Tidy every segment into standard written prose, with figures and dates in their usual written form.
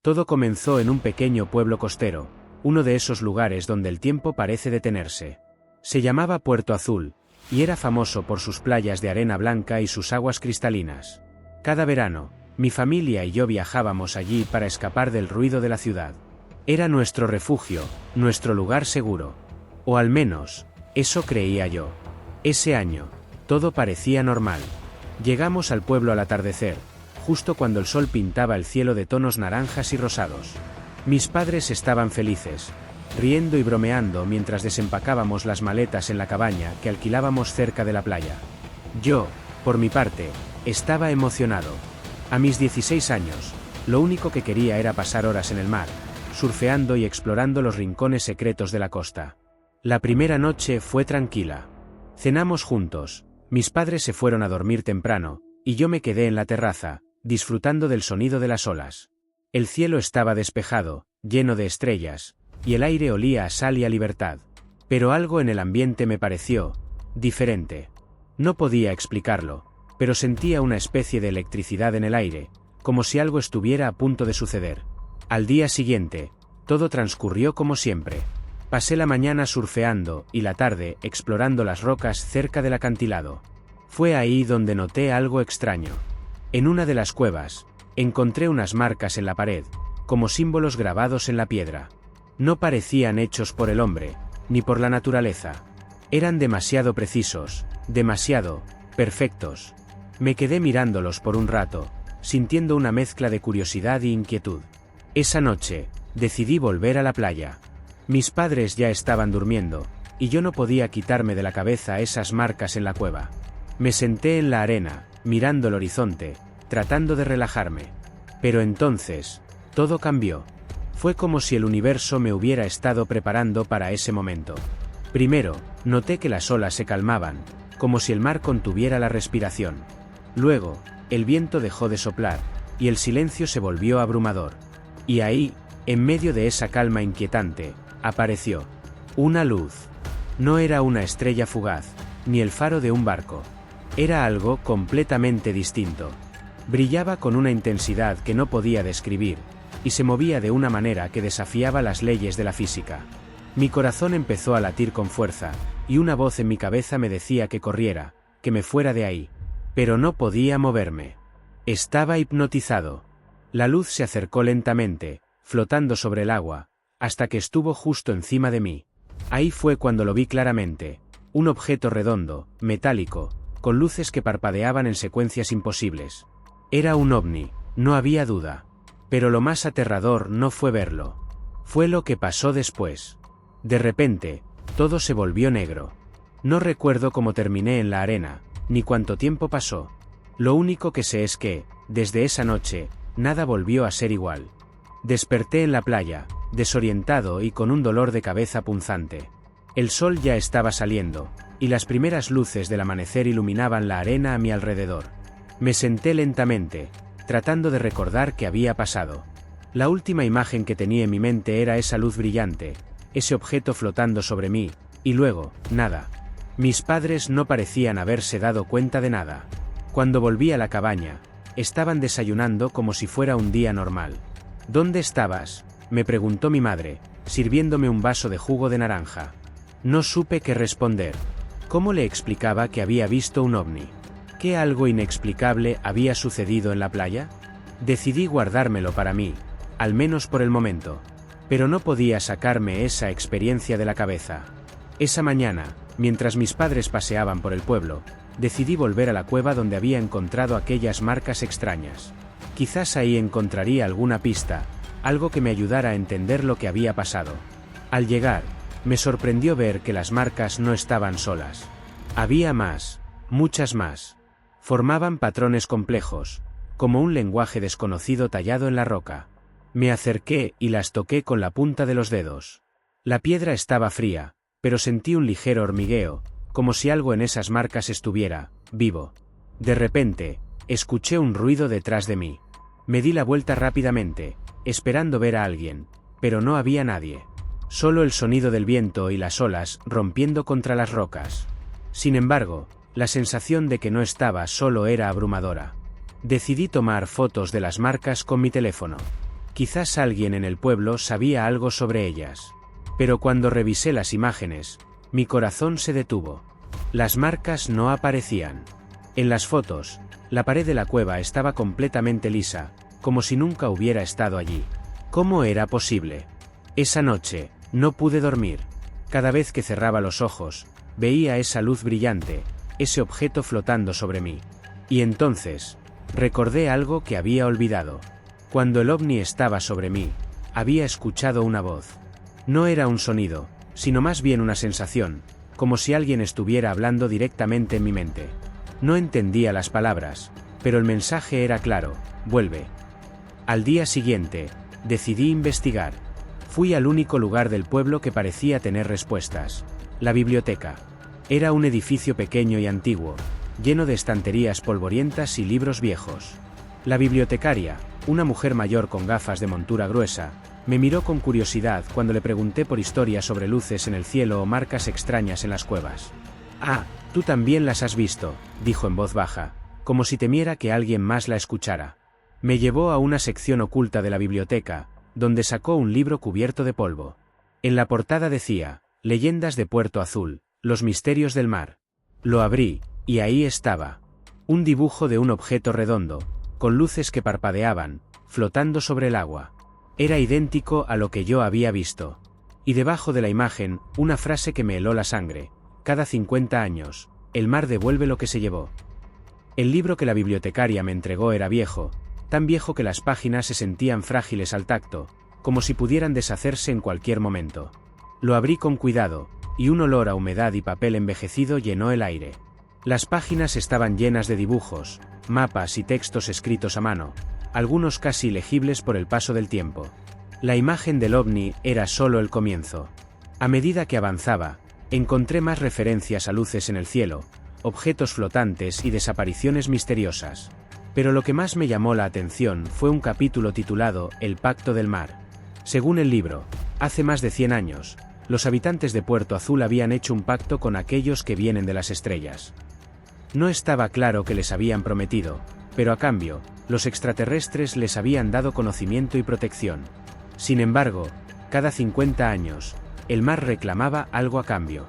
Todo comenzó en un pequeño pueblo costero, uno de esos lugares donde el tiempo parece detenerse. Se llamaba Puerto Azul, y era famoso por sus playas de arena blanca y sus aguas cristalinas. Cada verano, mi familia y yo viajábamos allí para escapar del ruido de la ciudad. Era nuestro refugio, nuestro lugar seguro. O al menos, eso creía yo. Ese año, todo parecía normal. Llegamos al pueblo al atardecer, justo cuando el sol pintaba el cielo de tonos naranjas y rosados. Mis padres estaban felices, riendo y bromeando mientras desempacábamos las maletas en la cabaña que alquilábamos cerca de la playa. Yo, por mi parte, estaba emocionado. A mis 16 años, lo único que quería era pasar horas en el mar, surfeando y explorando los rincones secretos de la costa. La primera noche fue tranquila. Cenamos juntos, mis padres se fueron a dormir temprano, y yo me quedé en la terraza, disfrutando del sonido de las olas. El cielo estaba despejado, lleno de estrellas, y el aire olía a sal y a libertad. Pero algo en el ambiente me pareció diferente. No podía explicarlo, pero sentía una especie de electricidad en el aire, como si algo estuviera a punto de suceder. Al día siguiente, todo transcurrió como siempre. Pasé la mañana surfeando y la tarde explorando las rocas cerca del acantilado. Fue ahí donde noté algo extraño. En una de las cuevas, encontré unas marcas en la pared, como símbolos grabados en la piedra. No parecían hechos por el hombre, ni por la naturaleza. Eran demasiado precisos, demasiado perfectos. Me quedé mirándolos por un rato, sintiendo una mezcla de curiosidad e inquietud. Esa noche, decidí volver a la playa. Mis padres ya estaban durmiendo, y yo no podía quitarme de la cabeza esas marcas en la cueva. Me senté en la arena, mirando el horizonte, tratando de relajarme. Pero entonces, todo cambió. Fue como si el universo me hubiera estado preparando para ese momento. Primero, noté que las olas se calmaban, como si el mar contuviera la respiración. Luego, el viento dejó de soplar, y el silencio se volvió abrumador. Y ahí, en medio de esa calma inquietante, apareció una luz. No era una estrella fugaz, ni el faro de un barco. Era algo completamente distinto. Brillaba con una intensidad que no podía describir, y se movía de una manera que desafiaba las leyes de la física. Mi corazón empezó a latir con fuerza, y una voz en mi cabeza me decía que corriera, que me fuera de ahí. Pero no podía moverme. Estaba hipnotizado. La luz se acercó lentamente, flotando sobre el agua, hasta que estuvo justo encima de mí. Ahí fue cuando lo vi claramente, un objeto redondo, metálico, con luces que parpadeaban en secuencias imposibles. Era un ovni, no había duda. Pero lo más aterrador no fue verlo. Fue lo que pasó después. De repente, todo se volvió negro. No recuerdo cómo terminé en la arena, ni cuánto tiempo pasó. Lo único que sé es que, desde esa noche, nada volvió a ser igual. Desperté en la playa, desorientado y con un dolor de cabeza punzante. El sol ya estaba saliendo, y las primeras luces del amanecer iluminaban la arena a mi alrededor. Me senté lentamente, tratando de recordar qué había pasado. La última imagen que tenía en mi mente era esa luz brillante, ese objeto flotando sobre mí, y luego, nada. Mis padres no parecían haberse dado cuenta de nada. Cuando volví a la cabaña, estaban desayunando como si fuera un día normal. ¿Dónde estabas?, me preguntó mi madre, sirviéndome un vaso de jugo de naranja. No supe qué responder. ¿Cómo le explicaba que había visto un ovni? ¿Qué algo inexplicable había sucedido en la playa? Decidí guardármelo para mí, al menos por el momento. Pero no podía sacarme esa experiencia de la cabeza. Esa mañana, mientras mis padres paseaban por el pueblo, decidí volver a la cueva donde había encontrado aquellas marcas extrañas. Quizás ahí encontraría alguna pista, algo que me ayudara a entender lo que había pasado. Al llegar, me sorprendió ver que las marcas no estaban solas. Había más, muchas más. Formaban patrones complejos, como un lenguaje desconocido tallado en la roca. Me acerqué y las toqué con la punta de los dedos. La piedra estaba fría, pero sentí un ligero hormigueo, como si algo en esas marcas estuviera vivo. De repente, escuché un ruido detrás de mí. Me di la vuelta rápidamente, esperando ver a alguien, pero no había nadie. Solo el sonido del viento y las olas rompiendo contra las rocas. Sin embargo, la sensación de que no estaba solo era abrumadora. Decidí tomar fotos de las marcas con mi teléfono. Quizás alguien en el pueblo sabía algo sobre ellas. Pero cuando revisé las imágenes, mi corazón se detuvo. Las marcas no aparecían. En las fotos, la pared de la cueva estaba completamente lisa, como si nunca hubiera estado allí. ¿Cómo era posible? Esa noche, no pude dormir. Cada vez que cerraba los ojos, veía esa luz brillante, ese objeto flotando sobre mí. Y entonces, recordé algo que había olvidado. Cuando el ovni estaba sobre mí, había escuchado una voz. No era un sonido, sino más bien una sensación, como si alguien estuviera hablando directamente en mi mente. No entendía las palabras, pero el mensaje era claro: vuelve. Al día siguiente, decidí investigar. Fui al único lugar del pueblo que parecía tener respuestas: la biblioteca. Era un edificio pequeño y antiguo, lleno de estanterías polvorientas y libros viejos. La bibliotecaria, una mujer mayor con gafas de montura gruesa, me miró con curiosidad cuando le pregunté por historias sobre luces en el cielo o marcas extrañas en las cuevas. «Ah, tú también las has visto», dijo en voz baja, como si temiera que alguien más la escuchara. Me llevó a una sección oculta de la biblioteca, donde sacó un libro cubierto de polvo. En la portada decía: «Leyendas de Puerto Azul, los misterios del mar». Lo abrí, y ahí estaba. Un dibujo de un objeto redondo, con luces que parpadeaban, flotando sobre el agua. Era idéntico a lo que yo había visto. Y debajo de la imagen, una frase que me heló la sangre: «Cada 50 años, el mar devuelve lo que se llevó». El libro que la bibliotecaria me entregó era viejo, tan viejo que las páginas se sentían frágiles al tacto, como si pudieran deshacerse en cualquier momento. Lo abrí con cuidado, y un olor a humedad y papel envejecido llenó el aire. Las páginas estaban llenas de dibujos, mapas y textos escritos a mano, algunos casi ilegibles por el paso del tiempo. La imagen del ovni era solo el comienzo. A medida que avanzaba, encontré más referencias a luces en el cielo, objetos flotantes y desapariciones misteriosas. Pero lo que más me llamó la atención fue un capítulo titulado «El Pacto del Mar». Según el libro, hace más de 100 años, los habitantes de Puerto Azul habían hecho un pacto con aquellos que vienen de las estrellas. No estaba claro qué les habían prometido, pero a cambio, los extraterrestres les habían dado conocimiento y protección. Sin embargo, cada 50 años, el mar reclamaba algo a cambio.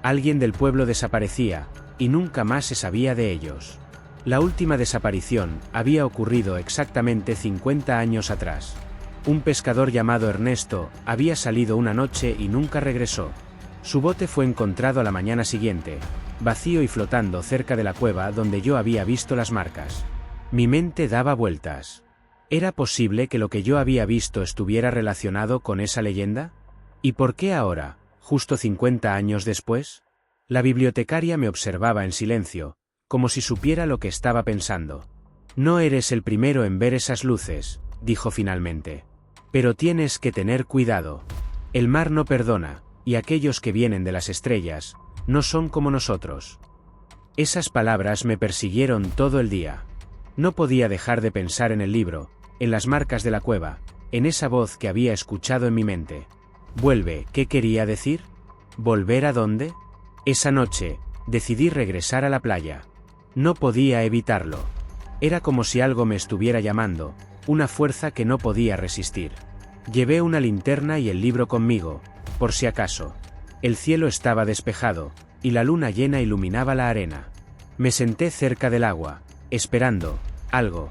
Alguien del pueblo desaparecía, y nunca más se sabía de ellos. La última desaparición había ocurrido exactamente 50 años atrás. Un pescador llamado Ernesto había salido una noche y nunca regresó. Su bote fue encontrado a la mañana siguiente, vacío y flotando cerca de la cueva donde yo había visto las marcas. Mi mente daba vueltas. ¿Era posible que lo que yo había visto estuviera relacionado con esa leyenda? ¿Y por qué ahora, justo 50 años después? La bibliotecaria me observaba en silencio, como si supiera lo que estaba pensando. «No eres el primero en ver esas luces», dijo finalmente. «Pero tienes que tener cuidado. El mar no perdona, y aquellos que vienen de las estrellas no son como nosotros». Esas palabras me persiguieron todo el día. No podía dejar de pensar en el libro, en las marcas de la cueva, en esa voz que había escuchado en mi mente. «Vuelve», ¿qué quería decir? ¿Volver a dónde? Esa noche, decidí regresar a la playa. No podía evitarlo. Era como si algo me estuviera llamando, una fuerza que no podía resistir. Llevé una linterna y el libro conmigo, por si acaso. El cielo estaba despejado, y la luna llena iluminaba la arena. Me senté cerca del agua, esperando algo.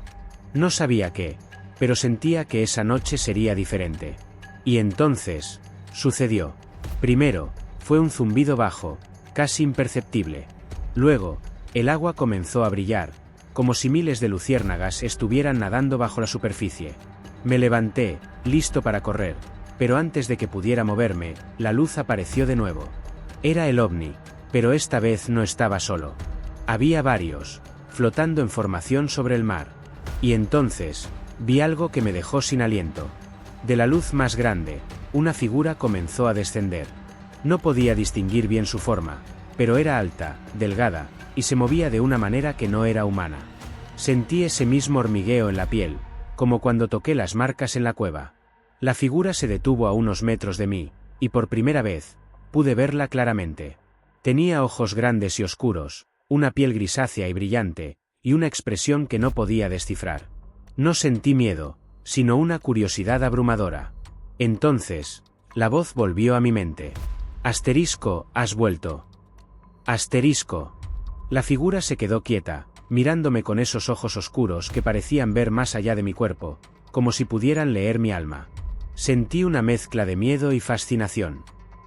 No sabía qué, pero sentía que esa noche sería diferente. Y entonces, sucedió. Primero, fue un zumbido bajo, casi imperceptible. Luego, el agua comenzó a brillar, como si miles de luciérnagas estuvieran nadando bajo la superficie. Me levanté, listo para correr, pero antes de que pudiera moverme, la luz apareció de nuevo. Era el ovni, pero esta vez no estaba solo. Había varios, flotando en formación sobre el mar. Y entonces, vi algo que me dejó sin aliento. De la luz más grande, una figura comenzó a descender. No podía distinguir bien su forma, pero era alta, delgada, y se movía de una manera que no era humana. Sentí ese mismo hormigueo en la piel, como cuando toqué las marcas en la cueva. La figura se detuvo a unos metros de mí, y por primera vez, pude verla claramente. Tenía ojos grandes y oscuros, una piel grisácea y brillante, y una expresión que no podía descifrar. No sentí miedo, sino una curiosidad abrumadora. Entonces, la voz volvió a mi mente. Asterisco, has vuelto. Asterisco. La figura se quedó quieta, mirándome con esos ojos oscuros que parecían ver más allá de mi cuerpo, como si pudieran leer mi alma. Sentí una mezcla de miedo y fascinación.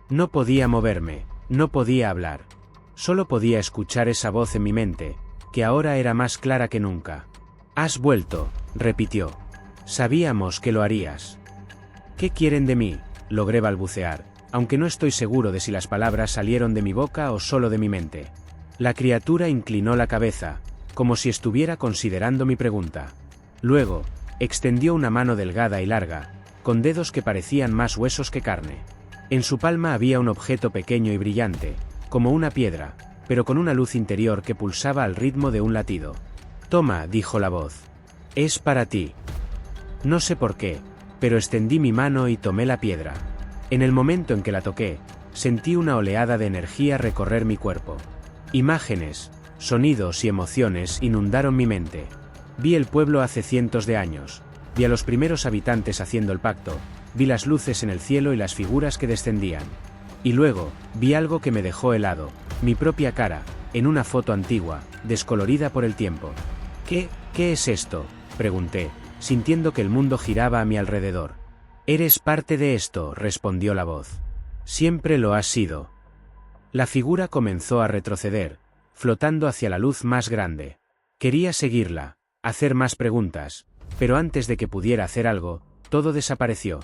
No podía moverme, no podía hablar. Solo podía escuchar esa voz en mi mente, que ahora era más clara que nunca. Has vuelto, repitió. Sabíamos que lo harías. ¿Qué quieren de mí? Logré balbucear, aunque no estoy seguro de si las palabras salieron de mi boca o solo de mi mente. La criatura inclinó la cabeza, como si estuviera considerando mi pregunta. Luego, extendió una mano delgada y larga, con dedos que parecían más huesos que carne. En su palma había un objeto pequeño y brillante, como una piedra, pero con una luz interior que pulsaba al ritmo de un latido. Toma, dijo la voz. Es para ti. No sé por qué, pero extendí mi mano y tomé la piedra. En el momento en que la toqué, sentí una oleada de energía recorrer mi cuerpo. Imágenes, sonidos y emociones inundaron mi mente. Vi el pueblo hace cientos de años. Vi a los primeros habitantes haciendo el pacto, vi las luces en el cielo y las figuras que descendían. Y luego, vi algo que me dejó helado, mi propia cara, en una foto antigua, descolorida por el tiempo. ¿Qué es esto?, pregunté, sintiendo que el mundo giraba a mi alrededor. Eres parte de esto, respondió la voz. Siempre lo has sido. La figura comenzó a retroceder, flotando hacia la luz más grande. Quería seguirla, hacer más preguntas, pero antes de que pudiera hacer algo, todo desapareció.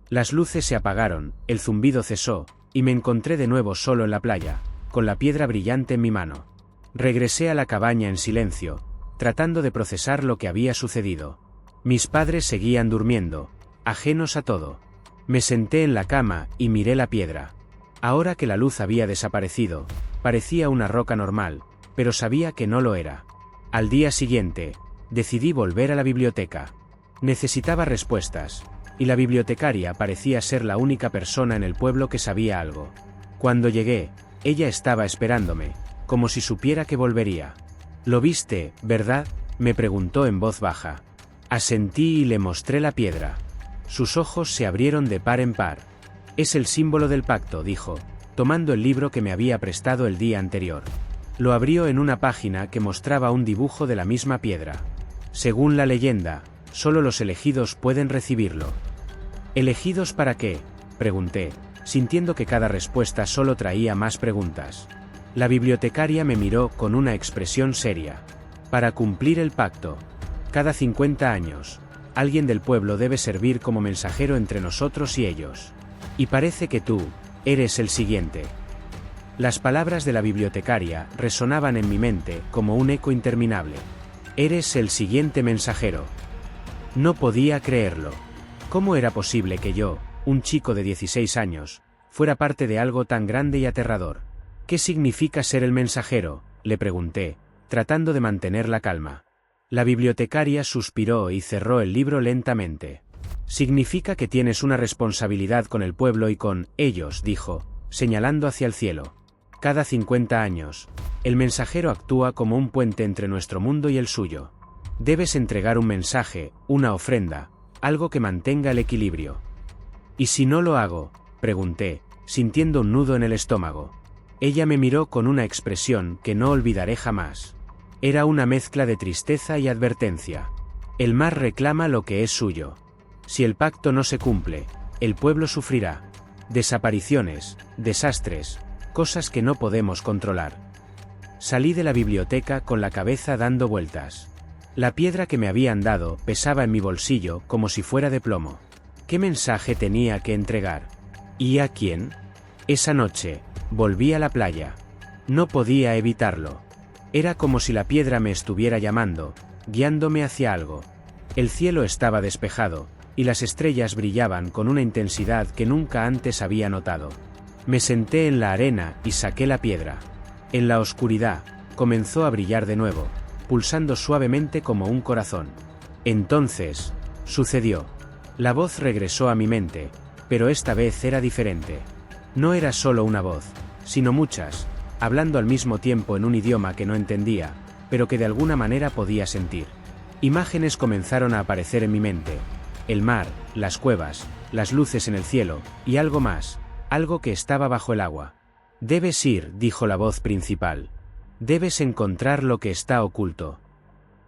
Las luces se apagaron, el zumbido cesó, y me encontré de nuevo solo en la playa, con la piedra brillante en mi mano. Regresé a la cabaña en silencio, tratando de procesar lo que había sucedido. Mis padres seguían durmiendo, ajenos a todo. Me senté en la cama y miré la piedra. Ahora que la luz había desaparecido, parecía una roca normal, pero sabía que no lo era. Al día siguiente, decidí volver a la biblioteca. Necesitaba respuestas, y la bibliotecaria parecía ser la única persona en el pueblo que sabía algo. Cuando llegué, ella estaba esperándome, como si supiera que volvería. «¿Lo viste, verdad?», me preguntó en voz baja. Asentí y le mostré la piedra. Sus ojos se abrieron de par en par. «Es el símbolo del pacto», dijo, tomando el libro que me había prestado el día anterior. Lo abrió en una página que mostraba un dibujo de la misma piedra. Según la leyenda, solo los elegidos pueden recibirlo. ¿Elegidos para qué?, pregunté, sintiendo que cada respuesta solo traía más preguntas. La bibliotecaria me miró con una expresión seria. Para cumplir el pacto. Cada 50 años, alguien del pueblo debe servir como mensajero entre nosotros y ellos. Y parece que tú eres el siguiente. Las palabras de la bibliotecaria resonaban en mi mente como un eco interminable. Eres el siguiente mensajero. No podía creerlo. ¿Cómo era posible que yo, un chico de 16 años, fuera parte de algo tan grande y aterrador? ¿Qué significa ser el mensajero?, le pregunté, tratando de mantener la calma. La bibliotecaria suspiró y cerró el libro lentamente. Significa que tienes una responsabilidad con el pueblo y con ellos, dijo, señalando hacia el cielo. Cada 50 años, el mensajero actúa como un puente entre nuestro mundo y el suyo. Debes entregar un mensaje, una ofrenda, algo que mantenga el equilibrio. ¿Y si no lo hago?, pregunté, sintiendo un nudo en el estómago. Ella me miró con una expresión que no olvidaré jamás. Era una mezcla de tristeza y advertencia. El mar reclama lo que es suyo. Si el pacto no se cumple, el pueblo sufrirá. Desapariciones, desastres, cosas que no podemos controlar. Salí de la biblioteca con la cabeza dando vueltas. La piedra que me habían dado pesaba en mi bolsillo como si fuera de plomo. ¿Qué mensaje tenía que entregar? ¿Y a quién? Esa noche, volví a la playa. No podía evitarlo. Era como si la piedra me estuviera llamando, guiándome hacia algo. El cielo estaba despejado, y las estrellas brillaban con una intensidad que nunca antes había notado. Me senté en la arena y saqué la piedra. En la oscuridad, comenzó a brillar de nuevo, pulsando suavemente como un corazón. Entonces, sucedió. La voz regresó a mi mente, pero esta vez era diferente. No era solo una voz, sino muchas, hablando al mismo tiempo en un idioma que no entendía, pero que de alguna manera podía sentir. Imágenes comenzaron a aparecer en mi mente. el mar, las cuevas, las luces en el cielo, y algo más, algo que estaba bajo el agua. Debes ir, dijo la voz principal. Debes encontrar lo que está oculto.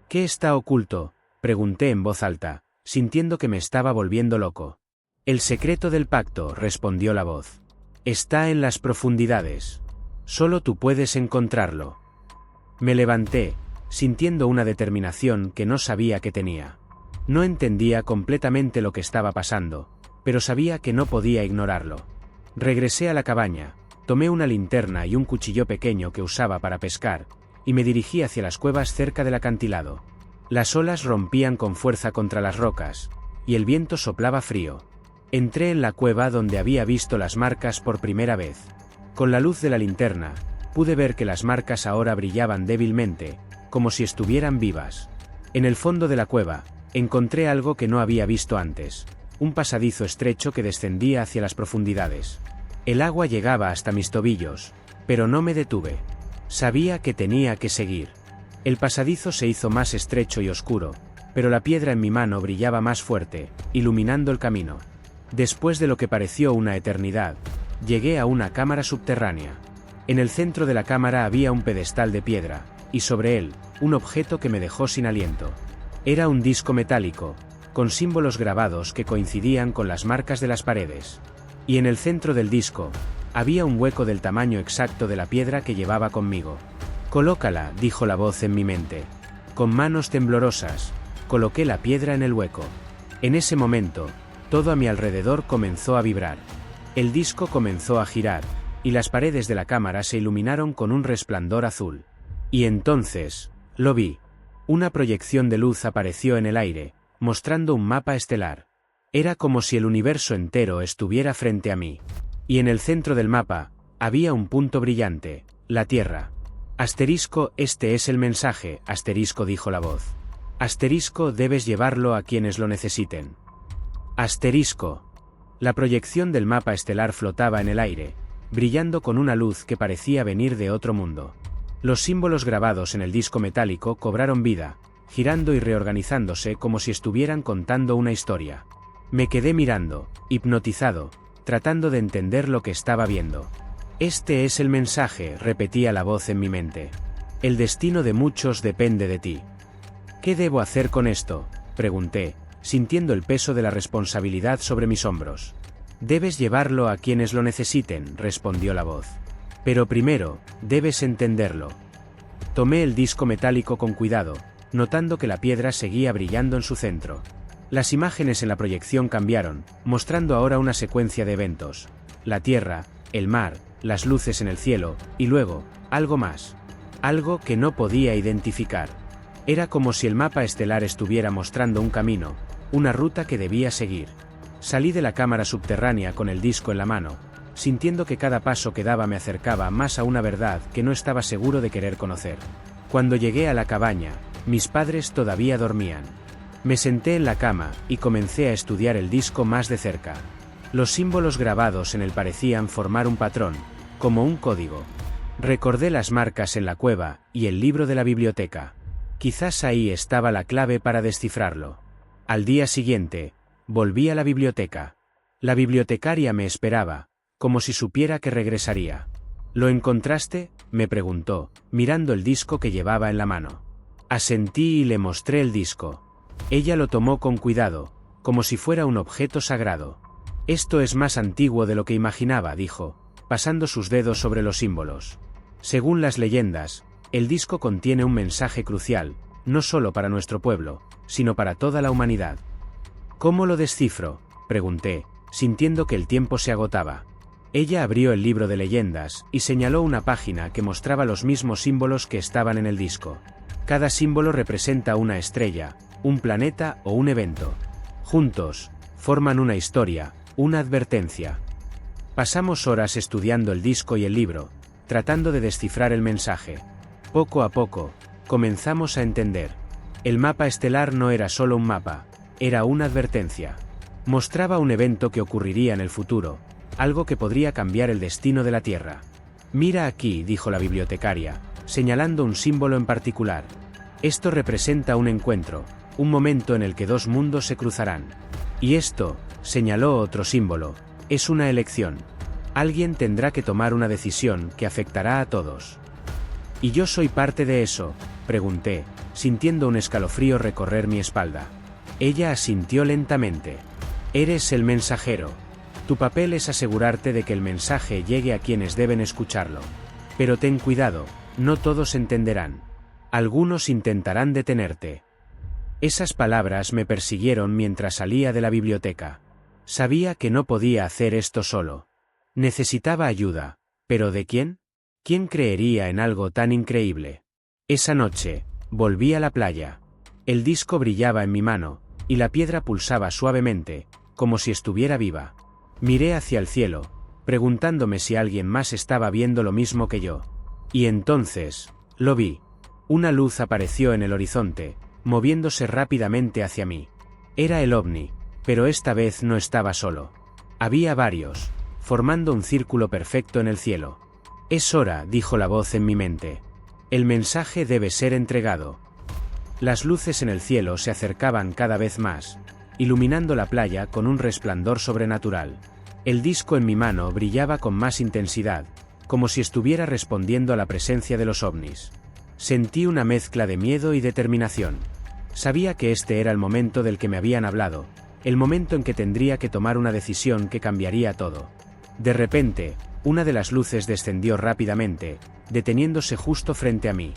¿Qué está oculto?, pregunté en voz alta, sintiendo que me estaba volviendo loco. El secreto del pacto, respondió la voz. Está en las profundidades. Solo tú puedes encontrarlo. Me levanté, sintiendo una determinación que no sabía que tenía. No entendía completamente lo que estaba pasando, pero sabía que no podía ignorarlo. Regresé a la cabaña, tomé una linterna y un cuchillo pequeño que usaba para pescar, y me dirigí hacia las cuevas cerca del acantilado. Las olas rompían con fuerza contra las rocas, y el viento soplaba frío. Entré en la cueva donde había visto las marcas por primera vez. Con la luz de la linterna, pude ver que las marcas ahora brillaban débilmente, como si estuvieran vivas. En el fondo de la cueva, encontré algo que no había visto antes, un pasadizo estrecho que descendía hacia las profundidades. El agua llegaba hasta mis tobillos, pero no me detuve. Sabía que tenía que seguir. El pasadizo se hizo más estrecho y oscuro, pero la piedra en mi mano brillaba más fuerte, iluminando el camino. Después de lo que pareció una eternidad, llegué a una cámara subterránea. En el centro de la cámara había un pedestal de piedra, y sobre él, un objeto que me dejó sin aliento. Era un disco metálico, con símbolos grabados que coincidían con las marcas de las paredes. Y en el centro del disco, había un hueco del tamaño exacto de la piedra que llevaba conmigo. «Colócala», dijo la voz en mi mente. Con manos temblorosas, coloqué la piedra en el hueco. En ese momento, todo a mi alrededor comenzó a vibrar. El disco comenzó a girar, y las paredes de la cámara se iluminaron con un resplandor azul. Y entonces, lo vi. Una proyección de luz apareció en el aire, mostrando un mapa estelar. Era como si el universo entero estuviera frente a mí. Y en el centro del mapa, había un punto brillante, la Tierra. Asterisco, este es el mensaje, asterisco, dijo la voz. Asterisco, debes llevarlo a quienes lo necesiten. Asterisco. La proyección del mapa estelar flotaba en el aire, brillando con una luz que parecía venir de otro mundo. Los símbolos grabados en el disco metálico cobraron vida, girando y reorganizándose como si estuvieran contando una historia. Me quedé mirando, hipnotizado, tratando de entender lo que estaba viendo. Este es el mensaje, repetía la voz en mi mente. El destino de muchos depende de ti. ¿Qué debo hacer con esto?, pregunté, sintiendo el peso de la responsabilidad sobre mis hombros. Debes llevarlo a quienes lo necesiten, respondió la voz. Pero primero, debes entenderlo. Tomé el disco metálico con cuidado, notando que la piedra seguía brillando en su centro. Las imágenes en la proyección cambiaron, mostrando ahora una secuencia de eventos. La tierra, el mar, las luces en el cielo, y luego, algo más. Algo que no podía identificar. Era como si el mapa estelar estuviera mostrando un camino, una ruta que debía seguir. Salí de la cámara subterránea con el disco en la mano, sintiendo que cada paso que daba me acercaba más a una verdad que no estaba seguro de querer conocer. Cuando llegué a la cabaña, mis padres todavía dormían. Me senté en la cama y comencé a estudiar el disco más de cerca. Los símbolos grabados en él parecían formar un patrón, como un código. Recordé las marcas en la cueva y el libro de la biblioteca. Quizás ahí estaba la clave para descifrarlo. Al día siguiente, volví a la biblioteca. La bibliotecaria me esperaba, como si supiera que regresaría. ¿Lo encontraste?, me preguntó, mirando el disco que llevaba en la mano. Asentí y le mostré el disco. Ella lo tomó con cuidado, como si fuera un objeto sagrado. Esto es más antiguo de lo que imaginaba, dijo, pasando sus dedos sobre los símbolos. Según las leyendas, el disco contiene un mensaje crucial, no solo para nuestro pueblo, sino para toda la humanidad. ¿Cómo lo descifro?, pregunté, sintiendo que el tiempo se agotaba. Ella abrió el libro de leyendas y señaló una página que mostraba los mismos símbolos que estaban en el disco. Cada símbolo representa una estrella, un planeta o un evento. Juntos, forman una historia, una advertencia. Pasamos horas estudiando el disco y el libro, tratando de descifrar el mensaje. Poco a poco, comenzamos a entender. El mapa estelar no era solo un mapa, era una advertencia. Mostraba un evento que ocurriría en el futuro, algo que podría cambiar el destino de la Tierra. Mira aquí, dijo la bibliotecaria, señalando un símbolo en particular. Esto representa un encuentro, un momento en el que dos mundos se cruzarán. Y esto, señaló otro símbolo, es una elección. Alguien tendrá que tomar una decisión que afectará a todos. ¿Y yo soy parte de eso?, pregunté, sintiendo un escalofrío recorrer mi espalda. Ella asintió lentamente. Eres el mensajero. Tu papel es asegurarte de que el mensaje llegue a quienes deben escucharlo. Pero ten cuidado, no todos entenderán. Algunos intentarán detenerte. Esas palabras me persiguieron mientras salía de la biblioteca. Sabía que no podía hacer esto solo. Necesitaba ayuda, ¿pero de quién? ¿Quién creería en algo tan increíble? Esa noche, volví a la playa. El disco brillaba en mi mano, y la piedra pulsaba suavemente, como si estuviera viva. Miré hacia el cielo, preguntándome si alguien más estaba viendo lo mismo que yo. Y entonces, lo vi. Una luz apareció en el horizonte, moviéndose rápidamente hacia mí. Era el ovni, pero esta vez no estaba solo. Había varios, formando un círculo perfecto en el cielo. Es hora, dijo la voz en mi mente. El mensaje debe ser entregado. Las luces en el cielo se acercaban cada vez más, iluminando la playa con un resplandor sobrenatural. El disco en mi mano brillaba con más intensidad, como si estuviera respondiendo a la presencia de los ovnis. Sentí una mezcla de miedo y determinación. Sabía que este era el momento del que me habían hablado, el momento en que tendría que tomar una decisión que cambiaría todo. De repente, una de las luces descendió rápidamente, deteniéndose justo frente a mí.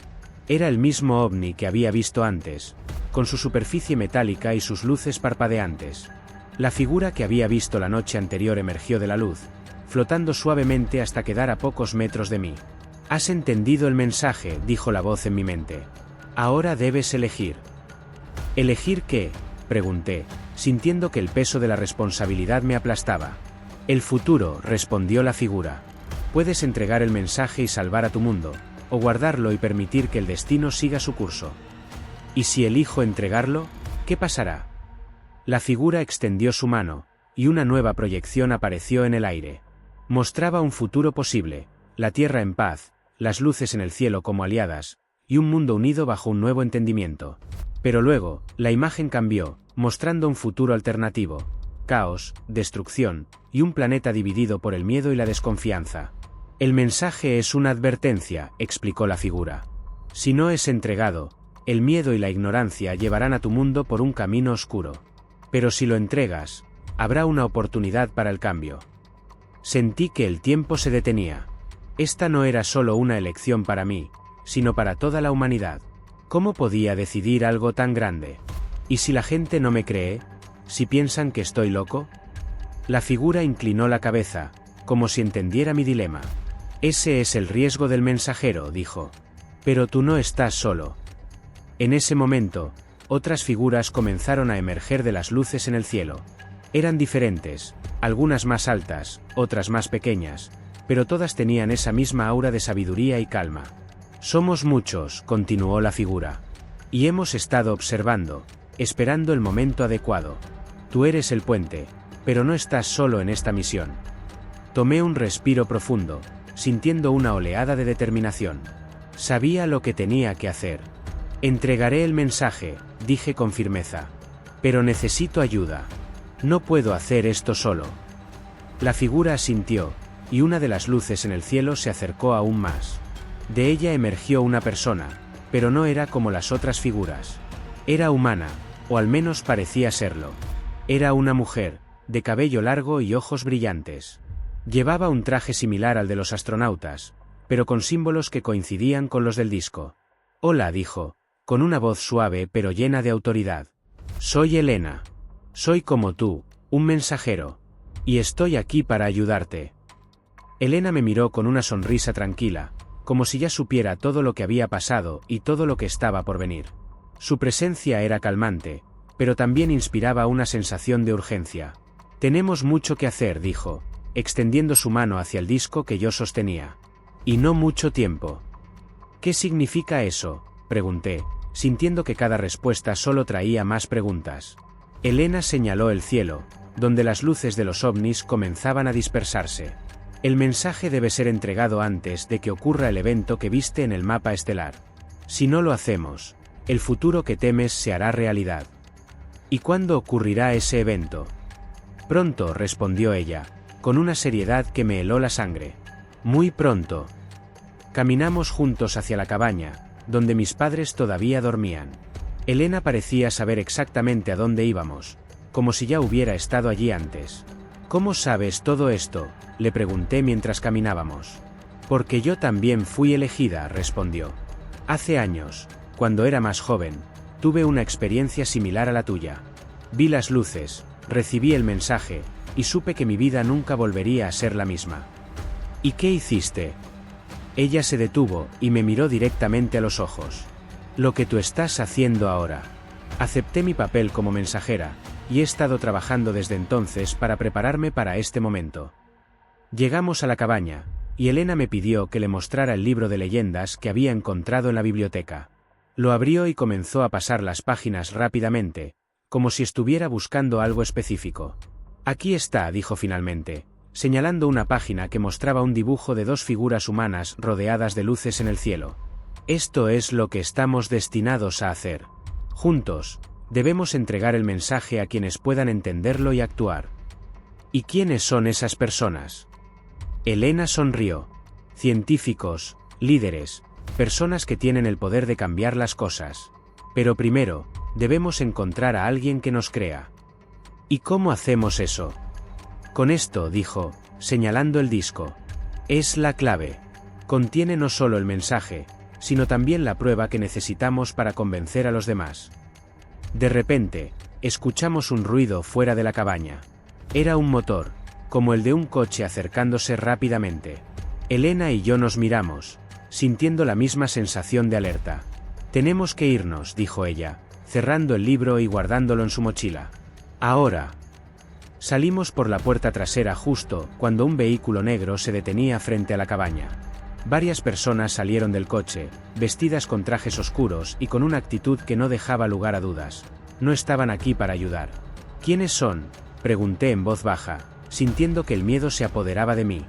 Era el mismo ovni que había visto antes, con su superficie metálica y sus luces parpadeantes. La figura que había visto la noche anterior emergió de la luz, flotando suavemente hasta quedar a pocos metros de mí. «Has entendido el mensaje», dijo la voz en mi mente. «Ahora debes elegir». «¿Elegir qué?», pregunté, sintiendo que el peso de la responsabilidad me aplastaba. «El futuro», respondió la figura. «Puedes entregar el mensaje y salvar a tu mundo, o guardarlo y permitir que el destino siga su curso». «¿Y si elijo entregarlo, qué pasará?». La figura extendió su mano, y una nueva proyección apareció en el aire. Mostraba un futuro posible, la tierra en paz, las luces en el cielo como aliadas, y un mundo unido bajo un nuevo entendimiento. Pero luego, la imagen cambió, mostrando un futuro alternativo: caos, destrucción, y un planeta dividido por el miedo y la desconfianza. «El mensaje es una advertencia», explicó la figura. «Si no es entregado, el miedo y la ignorancia llevarán a tu mundo por un camino oscuro. Pero si lo entregas, habrá una oportunidad para el cambio». Sentí que el tiempo se detenía. Esta no era solo una elección para mí, sino para toda la humanidad. ¿Cómo podía decidir algo tan grande? ¿Y si la gente no me cree? ¿Si piensan que estoy loco? La figura inclinó la cabeza, como si entendiera mi dilema. «Ese es el riesgo del mensajero», dijo. «Pero tú no estás solo». En ese momento, otras figuras comenzaron a emerger de las luces en el cielo. Eran diferentes, algunas más altas, otras más pequeñas, pero todas tenían esa misma aura de sabiduría y calma. «Somos muchos», continuó la figura. «Y hemos estado observando, esperando el momento adecuado. Tú eres el puente, pero no estás solo en esta misión». Tomé un respiro profundo, sintiendo una oleada de determinación. Sabía lo que tenía que hacer. «Entregaré el mensaje», dije con firmeza. «Pero necesito ayuda. No puedo hacer esto solo». La figura asintió, y una de las luces en el cielo se acercó aún más. De ella emergió una persona, pero no era como las otras figuras. Era humana, o al menos parecía serlo. Era una mujer, de cabello largo y ojos brillantes. Llevaba un traje similar al de los astronautas, pero con símbolos que coincidían con los del disco. «Hola», dijo, con una voz suave pero llena de autoridad. «Soy Elena. Soy como tú, un mensajero. Y estoy aquí para ayudarte». Elena me miró con una sonrisa tranquila, como si ya supiera todo lo que había pasado y todo lo que estaba por venir. Su presencia era calmante, pero también inspiraba una sensación de urgencia. «Tenemos mucho que hacer», dijo, extendiendo su mano hacia el disco que yo sostenía. «Y no mucho tiempo». «¿Qué significa eso?», pregunté, sintiendo que cada respuesta solo traía más preguntas. Elena señaló el cielo, donde las luces de los ovnis comenzaban a dispersarse. «El mensaje debe ser entregado antes de que ocurra el evento que viste en el mapa estelar. Si no lo hacemos, el futuro que temes se hará realidad». ¿Y cuándo ocurrirá ese evento? Pronto, respondió ella, con una seriedad que me heló la sangre. Muy pronto. Caminamos juntos hacia la cabaña, donde mis padres todavía dormían. Elena parecía saber exactamente a dónde íbamos, como si ya hubiera estado allí antes. ¿Cómo sabes todo esto?, le pregunté mientras caminábamos. Porque yo también fui elegida, respondió. Hace años, cuando era más joven, tuve una experiencia similar a la tuya. Vi las luces, recibí el mensaje, y supe que mi vida nunca volvería a ser la misma. ¿Y qué hiciste? Ella se detuvo y me miró directamente a los ojos. Lo que tú estás haciendo ahora. Acepté mi papel como mensajera, y he estado trabajando desde entonces para prepararme para este momento. Llegamos a la cabaña, y Elena me pidió que le mostrara el libro de leyendas que había encontrado en la biblioteca. Lo abrió y comenzó a pasar las páginas rápidamente, como si estuviera buscando algo específico. Aquí está, dijo finalmente, señalando una página que mostraba un dibujo de dos figuras humanas rodeadas de luces en el cielo. Esto es lo que estamos destinados a hacer. Juntos, debemos entregar el mensaje a quienes puedan entenderlo y actuar. ¿Y quiénes son esas personas? Elena sonrió. Científicos, líderes, personas que tienen el poder de cambiar las cosas. Pero primero, debemos encontrar a alguien que nos crea. ¿Y cómo hacemos eso? Con esto, dijo, señalando el disco. Es la clave. Contiene no solo el mensaje, sino también la prueba que necesitamos para convencer a los demás. De repente, escuchamos un ruido fuera de la cabaña. Era un motor, como el de un coche acercándose rápidamente. Elena y yo nos miramos, sintiendo la misma sensación de alerta. Tenemos que irnos, dijo ella, cerrando el libro y guardándolo en su mochila. Ahora. Salimos por la puerta trasera justo cuando un vehículo negro se detenía frente a la cabaña. Varias personas salieron del coche, vestidas con trajes oscuros y con una actitud que no dejaba lugar a dudas. No estaban aquí para ayudar. ¿Quiénes son?, pregunté en voz baja, sintiendo que el miedo se apoderaba de mí.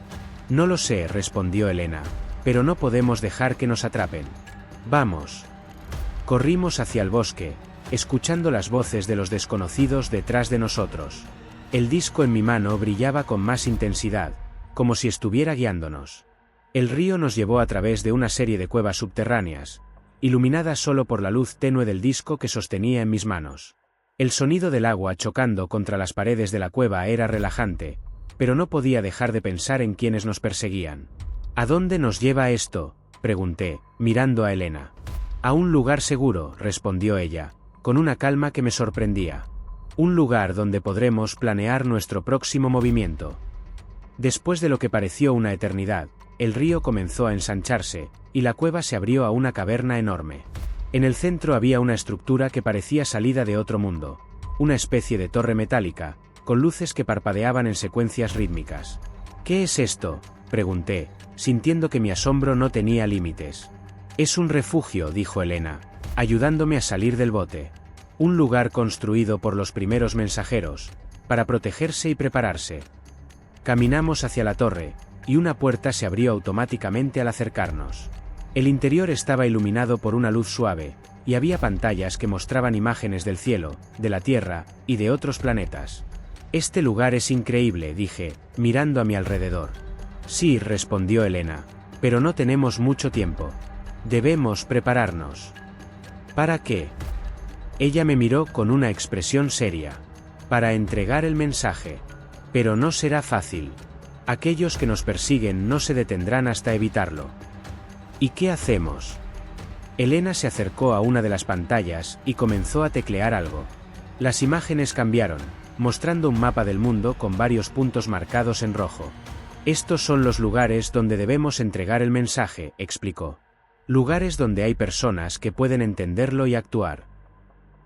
No lo sé, respondió Elena, pero no podemos dejar que nos atrapen. Vamos. Corrimos hacia el bosque, escuchando las voces de los desconocidos detrás de nosotros. El disco en mi mano brillaba con más intensidad, como si estuviera guiándonos. El río nos llevó a través de una serie de cuevas subterráneas, iluminadas solo por la luz tenue del disco que sostenía en mis manos. El sonido del agua chocando contra las paredes de la cueva era relajante, pero no podía dejar de pensar en quienes nos perseguían. ¿A dónde nos lleva esto?, pregunté, mirando a Elena. A un lugar seguro, respondió ella, con una calma que me sorprendía. Un lugar donde podremos planear nuestro próximo movimiento. Después de lo que pareció una eternidad, el río comenzó a ensancharse, y la cueva se abrió a una caverna enorme. En el centro había una estructura que parecía salida de otro mundo, una especie de torre metálica, con luces que parpadeaban en secuencias rítmicas. ¿Qué es esto?, pregunté, sintiendo que mi asombro no tenía límites. Es un refugio, dijo Elena, ayudándome a salir del bote. Un lugar construido por los primeros mensajeros, para protegerse y prepararse. Caminamos hacia la torre, y una puerta se abrió automáticamente al acercarnos. El interior estaba iluminado por una luz suave, y había pantallas que mostraban imágenes del cielo, de la Tierra, y de otros planetas. Este lugar es increíble, dije, mirando a mi alrededor. Sí, respondió Elena, pero no tenemos mucho tiempo. Debemos prepararnos. ¿Para qué? Ella me miró con una expresión seria. Para entregar el mensaje. Pero no será fácil. Aquellos que nos persiguen no se detendrán hasta evitarlo. ¿Y qué hacemos? Elena se acercó a una de las pantallas y comenzó a teclear algo. Las imágenes cambiaron, mostrando un mapa del mundo con varios puntos marcados en rojo. Estos son los lugares donde debemos entregar el mensaje, explicó. Lugares donde hay personas que pueden entenderlo y actuar.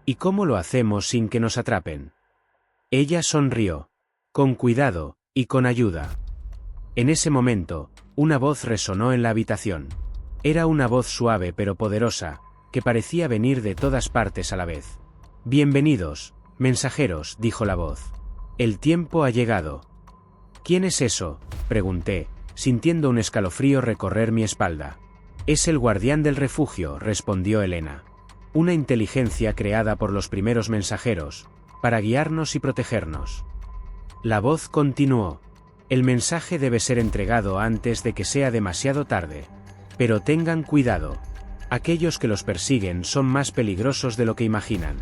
¿Y cómo lo hacemos sin que nos atrapen? Ella sonrió. Con cuidado, y con ayuda. En ese momento, una voz resonó en la habitación. Era una voz suave pero poderosa, que parecía venir de todas partes a la vez. Bienvenidos, mensajeros, dijo la voz. El tiempo ha llegado. ¿Quién es eso?, pregunté, sintiendo un escalofrío recorrer mi espalda. Es el guardián del refugio, respondió Elena. Una inteligencia creada por los primeros mensajeros, para guiarnos y protegernos. La voz continuó. El mensaje debe ser entregado antes de que sea demasiado tarde. Pero tengan cuidado. Aquellos que los persiguen son más peligrosos de lo que imaginan.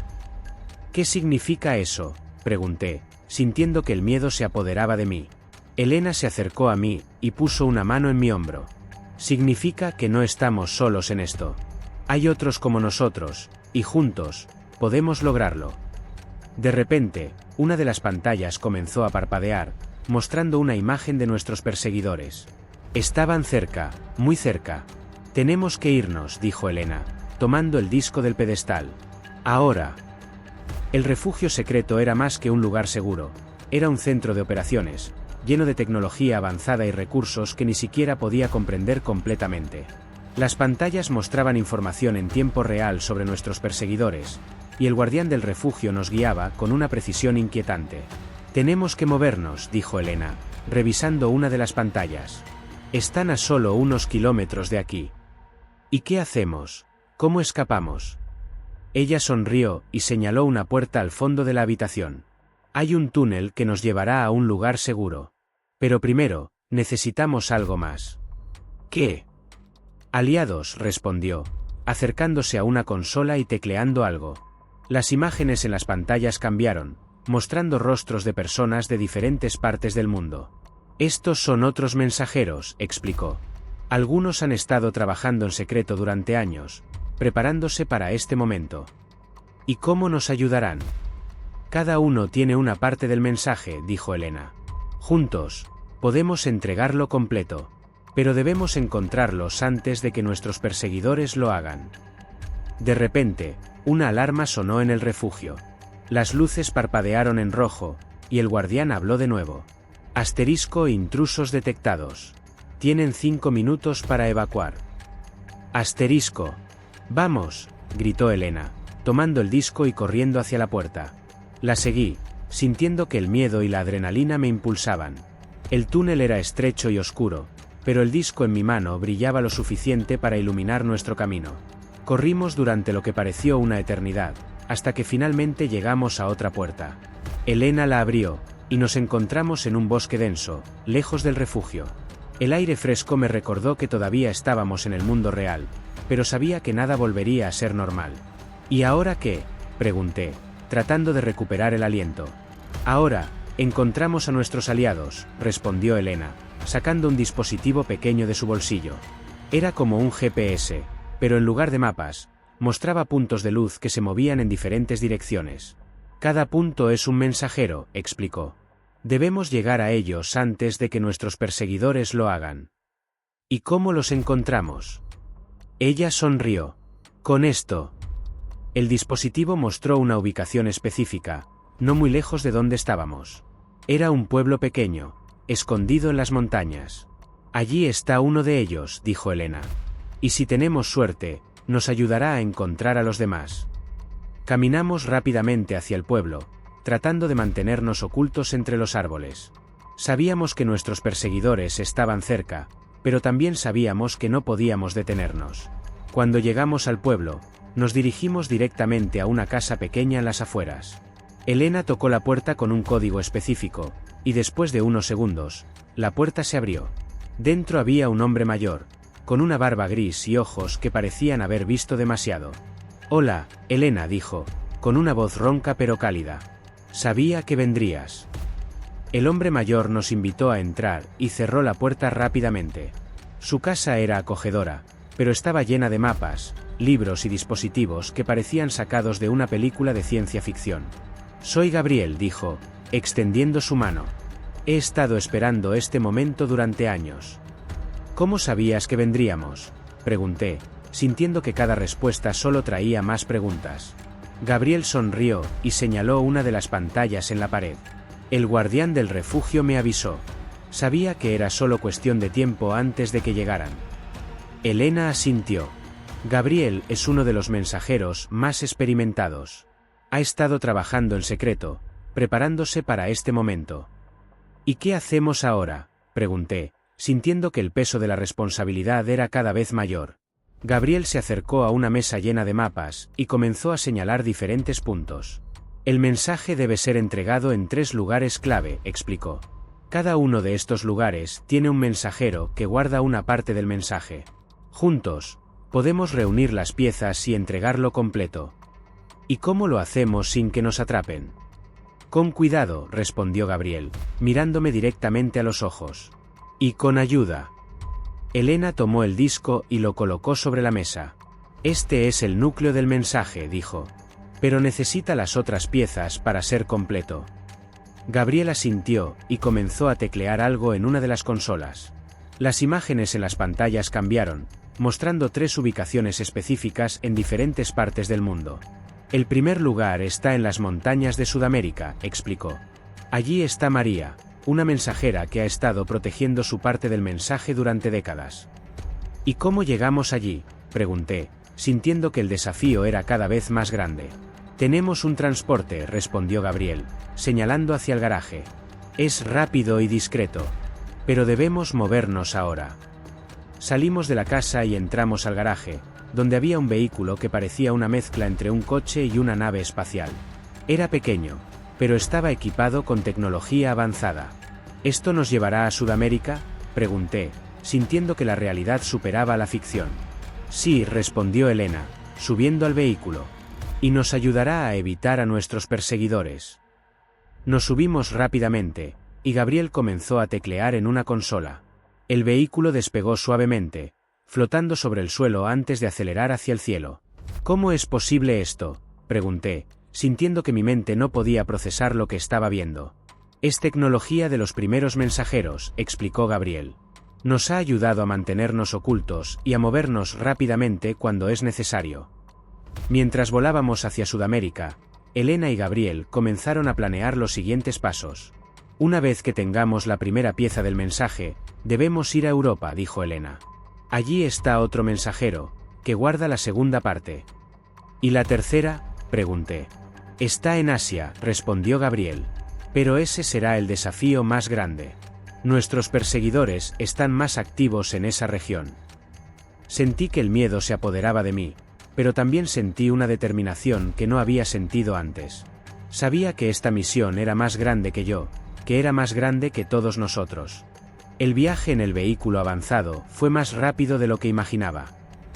¿Qué significa eso?, pregunté, sintiendo que el miedo se apoderaba de mí. Elena se acercó a mí y puso una mano en mi hombro. Significa que no estamos solos en esto. Hay otros como nosotros, y juntos, podemos lograrlo. De repente, una de las pantallas comenzó a parpadear, mostrando una imagen de nuestros perseguidores. Estaban cerca, muy cerca. Tenemos que irnos, dijo Elena, tomando el disco del pedestal. Ahora. El refugio secreto era más que un lugar seguro. Era un centro de operaciones, lleno de tecnología avanzada y recursos que ni siquiera podía comprender completamente. Las pantallas mostraban información en tiempo real sobre nuestros perseguidores, y el guardián del refugio nos guiaba con una precisión inquietante. Tenemos que movernos, dijo Elena, revisando una de las pantallas. Están a solo unos kilómetros de aquí. ¿Y qué hacemos? ¿Cómo escapamos? Ella sonrió y señaló una puerta al fondo de la habitación. Hay un túnel que nos llevará a un lugar seguro. Pero primero, necesitamos algo más. ¿Qué? Aliados, respondió, acercándose a una consola y tecleando algo. Las imágenes en las pantallas cambiaron, mostrando rostros de personas de diferentes partes del mundo. Estos son otros mensajeros, explicó. Algunos han estado trabajando en secreto durante años, preparándose para este momento. ¿Y cómo nos ayudarán? Cada uno tiene una parte del mensaje, dijo Elena. Juntos, podemos entregarlo completo, pero debemos encontrarlos antes de que nuestros perseguidores lo hagan. De repente, una alarma sonó en el refugio. Las luces parpadearon en rojo, y el guardián habló de nuevo. Asterisco intrusos detectados. Tienen 5 minutos para evacuar. Asterisco. Vamos, gritó Elena, tomando el disco y corriendo hacia la puerta. La seguí, sintiendo que el miedo y la adrenalina me impulsaban. El túnel era estrecho y oscuro, pero el disco en mi mano brillaba lo suficiente para iluminar nuestro camino. Corrimos durante lo que pareció una eternidad, hasta que finalmente llegamos a otra puerta. Elena la abrió, y nos encontramos en un bosque denso, lejos del refugio. El aire fresco me recordó que todavía estábamos en el mundo real, pero sabía que nada volvería a ser normal. ¿Y ahora qué?, pregunté, tratando de recuperar el aliento. Ahora, encontramos a nuestros aliados, respondió Elena, sacando un dispositivo pequeño de su bolsillo. Era como un GPS, pero en lugar de mapas, mostraba puntos de luz que se movían en diferentes direcciones. Cada punto es un mensajero, explicó. Debemos llegar a ellos antes de que nuestros perseguidores lo hagan. ¿Y cómo los encontramos? Ella sonrió. Con esto. El dispositivo mostró una ubicación específica, no muy lejos de donde estábamos. Era un pueblo pequeño, escondido en las montañas. Allí está uno de ellos, dijo Elena. Y si tenemos suerte, nos ayudará a encontrar a los demás. Caminamos rápidamente hacia el pueblo, tratando de mantenernos ocultos entre los árboles. Sabíamos que nuestros perseguidores estaban cerca, pero también sabíamos que no podíamos detenernos. Cuando llegamos al pueblo, nos dirigimos directamente a una casa pequeña en las afueras. Elena tocó la puerta con un código específico, y después de unos segundos, la puerta se abrió. Dentro había un hombre mayor, con una barba gris y ojos que parecían haber visto demasiado. Hola, Elena, dijo, con una voz ronca pero cálida. Sabía que vendrías. El hombre mayor nos invitó a entrar y cerró la puerta rápidamente. Su casa era acogedora, pero estaba llena de mapas, libros y dispositivos que parecían sacados de una película de ciencia ficción. Soy Gabriel, dijo, extendiendo su mano. He estado esperando este momento durante años. ¿Cómo sabías que vendríamos?, pregunté, sintiendo que cada respuesta solo traía más preguntas. Gabriel sonrió y señaló una de las pantallas en la pared. El guardián del refugio me avisó. Sabía que era solo cuestión de tiempo antes de que llegaran. Elena asintió. Gabriel es uno de los mensajeros más experimentados. Ha estado trabajando en secreto, preparándose para este momento. ¿Y qué hacemos ahora?, pregunté, sintiendo que el peso de la responsabilidad era cada vez mayor. Gabriel se acercó a una mesa llena de mapas y comenzó a señalar diferentes puntos. El mensaje debe ser entregado en 3 lugares clave, explicó. Cada uno de estos lugares tiene un mensajero que guarda una parte del mensaje. Juntos, podemos reunir las piezas y entregarlo completo. ¿Y cómo lo hacemos sin que nos atrapen? Con cuidado, respondió Gabriel, mirándome directamente a los ojos. Y con ayuda. Elena tomó el disco y lo colocó sobre la mesa. Este es el núcleo del mensaje, dijo. Pero necesita las otras piezas para ser completo. Gabriel asintió y comenzó a teclear algo en una de las consolas. Las imágenes en las pantallas cambiaron, mostrando 3 ubicaciones específicas en diferentes partes del mundo. El primer lugar está en las montañas de Sudamérica, explicó. Allí está María, una mensajera que ha estado protegiendo su parte del mensaje durante décadas. ¿Y cómo llegamos allí?, pregunté, sintiendo que el desafío era cada vez más grande. Tenemos un transporte, respondió Gabriel, señalando hacia el garaje. Es rápido y discreto. Pero debemos movernos ahora. Salimos de la casa y entramos al garaje, donde había un vehículo que parecía una mezcla entre un coche y una nave espacial. Era pequeño, pero estaba equipado con tecnología avanzada. ¿Esto nos llevará a Sudamérica?, pregunté, sintiendo que la realidad superaba la ficción. Sí, respondió Elena, subiendo al vehículo. Y nos ayudará a evitar a nuestros perseguidores. Nos subimos rápidamente, y Gabriel comenzó a teclear en una consola. El vehículo despegó suavemente, flotando sobre el suelo antes de acelerar hacia el cielo. ¿Cómo es posible esto?, pregunté, sintiendo que mi mente no podía procesar lo que estaba viendo. Es tecnología de los primeros mensajeros, explicó Gabriel. Nos ha ayudado a mantenernos ocultos y a movernos rápidamente cuando es necesario. Mientras volábamos hacia Sudamérica, Elena y Gabriel comenzaron a planear los siguientes pasos. Una vez que tengamos la primera pieza del mensaje, debemos ir a Europa, dijo Elena. Allí está otro mensajero, que guarda la segunda parte. ¿Y la tercera?, pregunté. Está en Asia, respondió Gabriel. Pero ese será el desafío más grande. Nuestros perseguidores están más activos en esa región. Sentí que el miedo se apoderaba de mí, pero también sentí una determinación que no había sentido antes. Sabía que esta misión era más grande que yo, que era más grande que todos nosotros. El viaje en el vehículo avanzado fue más rápido de lo que imaginaba.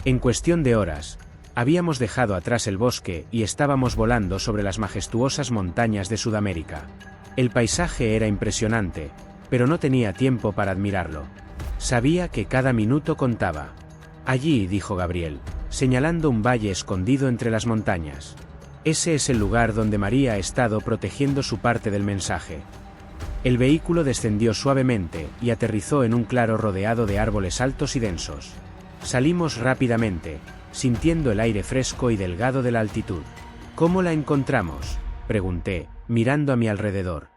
En cuestión de horas, habíamos dejado atrás el bosque y estábamos volando sobre las majestuosas montañas de Sudamérica. El paisaje era impresionante, pero no tenía tiempo para admirarlo. Sabía que cada minuto contaba. Allí, dijo Gabriel, señalando un valle escondido entre las montañas. Ese es el lugar donde María ha estado protegiendo su parte del mensaje. El vehículo descendió suavemente y aterrizó en un claro rodeado de árboles altos y densos. Salimos rápidamente, sintiendo el aire fresco y delgado de la altitud. ¿Cómo la encontramos?, pregunté, mirando a mi alrededor.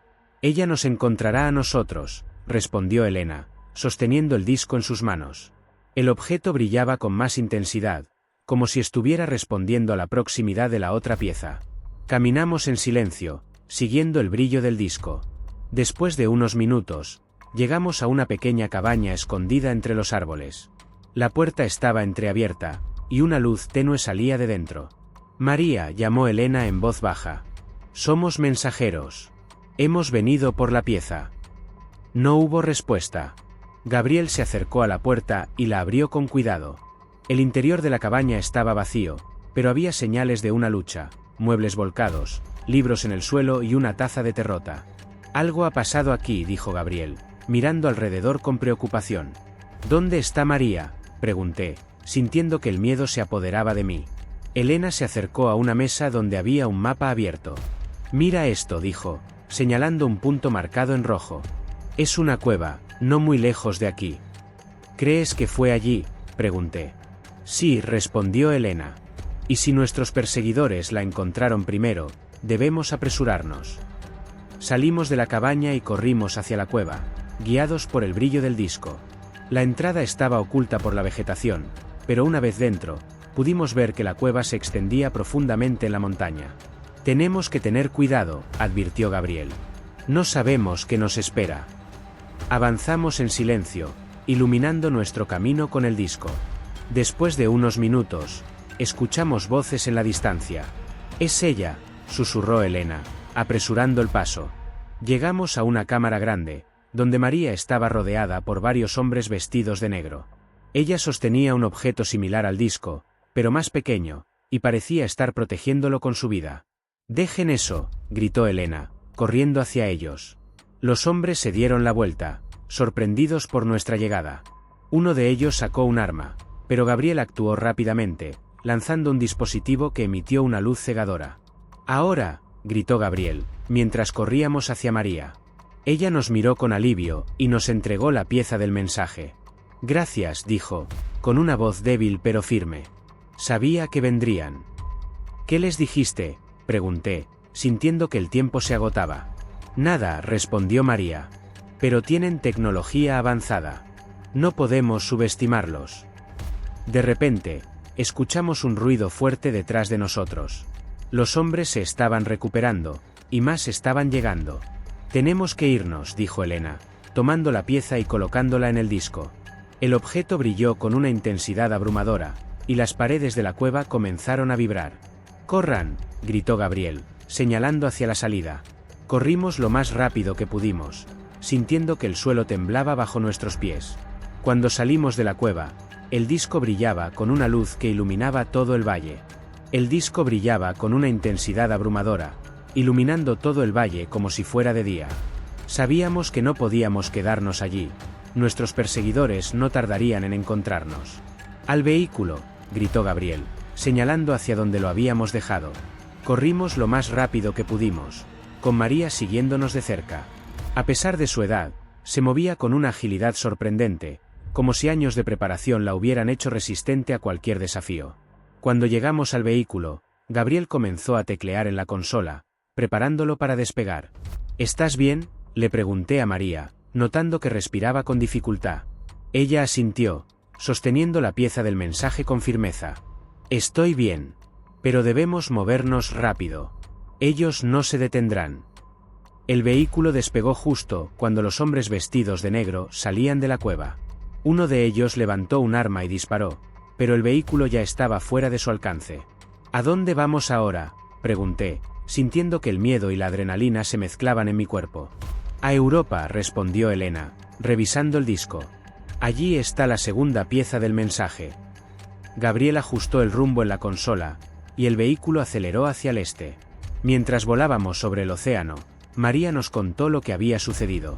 Ella nos encontrará a nosotros, respondió Elena, sosteniendo el disco en sus manos. El objeto brillaba con más intensidad, como si estuviera respondiendo a la proximidad de la otra pieza. Caminamos en silencio, siguiendo el brillo del disco. Después de unos minutos, llegamos a una pequeña cabaña escondida entre los árboles. La puerta estaba entreabierta, y una luz tenue salía de dentro. María, llamó Elena en voz baja. Somos mensajeros. Hemos venido por la pieza. No hubo respuesta. Gabriel se acercó a la puerta y la abrió con cuidado. El interior de la cabaña estaba vacío, pero había señales de una lucha, muebles volcados, libros en el suelo y una taza de terrota. Algo ha pasado aquí, dijo Gabriel, mirando alrededor con preocupación. ¿Dónde está María?, pregunté, sintiendo que el miedo se apoderaba de mí. Elena se acercó a una mesa donde había un mapa abierto. Mira esto, dijo, señalando un punto marcado en rojo. Es una cueva, no muy lejos de aquí. ¿Crees que fue allí?, pregunté. Sí, respondió Elena. Y si nuestros perseguidores la encontraron primero, debemos apresurarnos. Salimos de la cabaña y corrimos hacia la cueva, guiados por el brillo del disco. La entrada estaba oculta por la vegetación, pero una vez dentro, pudimos ver que la cueva se extendía profundamente en la montaña. Tenemos que tener cuidado, advirtió Gabriel. No sabemos qué nos espera. Avanzamos en silencio, iluminando nuestro camino con el disco. Después de unos minutos, escuchamos voces en la distancia. Es ella, susurró Elena, apresurando el paso. Llegamos a una cámara grande, donde María estaba rodeada por varios hombres vestidos de negro. Ella sostenía un objeto similar al disco, pero más pequeño, y parecía estar protegiéndolo con su vida. «Dejen eso», gritó Elena, corriendo hacia ellos. Los hombres se dieron la vuelta, sorprendidos por nuestra llegada. Uno de ellos sacó un arma, pero Gabriel actuó rápidamente, lanzando un dispositivo que emitió una luz cegadora. «Ahora», gritó Gabriel, mientras corríamos hacia María. Ella nos miró con alivio, y nos entregó la pieza del mensaje. «Gracias», dijo, con una voz débil pero firme. Sabía que vendrían. «¿Qué les dijiste?», pregunté, sintiendo que el tiempo se agotaba. «Nada», respondió María. «Pero tienen tecnología avanzada. No podemos subestimarlos». De repente, escuchamos un ruido fuerte detrás de nosotros. Los hombres se estaban recuperando, y más estaban llegando. «Tenemos que irnos», dijo Elena, tomando la pieza y colocándola en el disco. El objeto brilló con una intensidad abrumadora, y las paredes de la cueva comenzaron a vibrar. «¡Corran!», gritó Gabriel, señalando hacia la salida. Corrimos lo más rápido que pudimos, sintiendo que el suelo temblaba bajo nuestros pies. Cuando salimos de la cueva, el disco brillaba con una luz que iluminaba todo el valle. El disco brillaba con una intensidad abrumadora, iluminando todo el valle como si fuera de día. Sabíamos que no podíamos quedarnos allí. Nuestros perseguidores no tardarían en encontrarnos. «¡Al vehículo!», gritó Gabriel, señalando hacia donde lo habíamos dejado. Corrimos lo más rápido que pudimos, con María siguiéndonos de cerca. A pesar de su edad, se movía con una agilidad sorprendente, como si años de preparación la hubieran hecho resistente a cualquier desafío. Cuando llegamos al vehículo, Gabriel comenzó a teclear en la consola, preparándolo para despegar. «¿Estás bien?», le pregunté a María, notando que respiraba con dificultad. Ella asintió, sosteniendo la pieza del mensaje con firmeza. «Estoy bien. Pero debemos movernos rápido. Ellos no se detendrán». El vehículo despegó justo cuando los hombres vestidos de negro salían de la cueva. Uno de ellos levantó un arma y disparó, pero el vehículo ya estaba fuera de su alcance. «¿A dónde vamos ahora?», pregunté, sintiendo que el miedo y la adrenalina se mezclaban en mi cuerpo. «A Europa», respondió Elena, revisando el disco. «Allí está la segunda pieza del mensaje». Gabriel ajustó el rumbo en la consola, y el vehículo aceleró hacia el este. Mientras volábamos sobre el océano, María nos contó lo que había sucedido.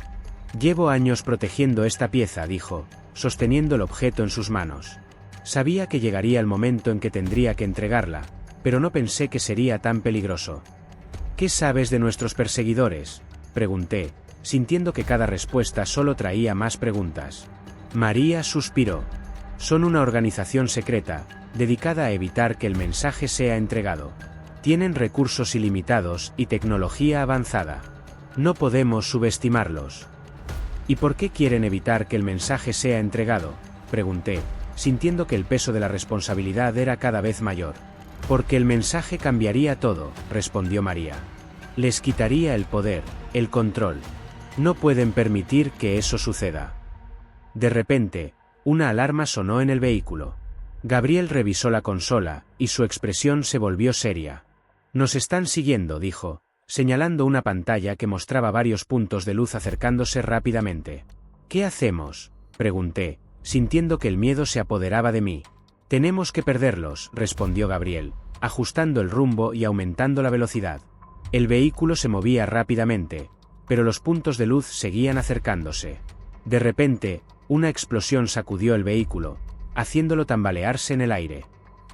«Llevo años protegiendo esta pieza», dijo, sosteniendo el objeto en sus manos. «Sabía que llegaría el momento en que tendría que entregarla, pero no pensé que sería tan peligroso». «¿Qué sabes de nuestros perseguidores?», pregunté, sintiendo que cada respuesta solo traía más preguntas. María suspiró. «Son una organización secreta, dedicada a evitar que el mensaje sea entregado. Tienen recursos ilimitados y tecnología avanzada. No podemos subestimarlos». «¿Y por qué quieren evitar que el mensaje sea entregado?», pregunté, sintiendo que el peso de la responsabilidad era cada vez mayor. «Porque el mensaje cambiaría todo», respondió María. «Les quitaría el poder, el control. No pueden permitir que eso suceda». De repente, una alarma sonó en el vehículo. Gabriel revisó la consola, y su expresión se volvió seria. «Nos están siguiendo», dijo, señalando una pantalla que mostraba varios puntos de luz acercándose rápidamente. «¿Qué hacemos?», pregunté, sintiendo que el miedo se apoderaba de mí. «Tenemos que perderlos», respondió Gabriel, ajustando el rumbo y aumentando la velocidad. El vehículo se movía rápidamente, pero los puntos de luz seguían acercándose. De repente, una explosión sacudió el vehículo, haciéndolo tambalearse en el aire.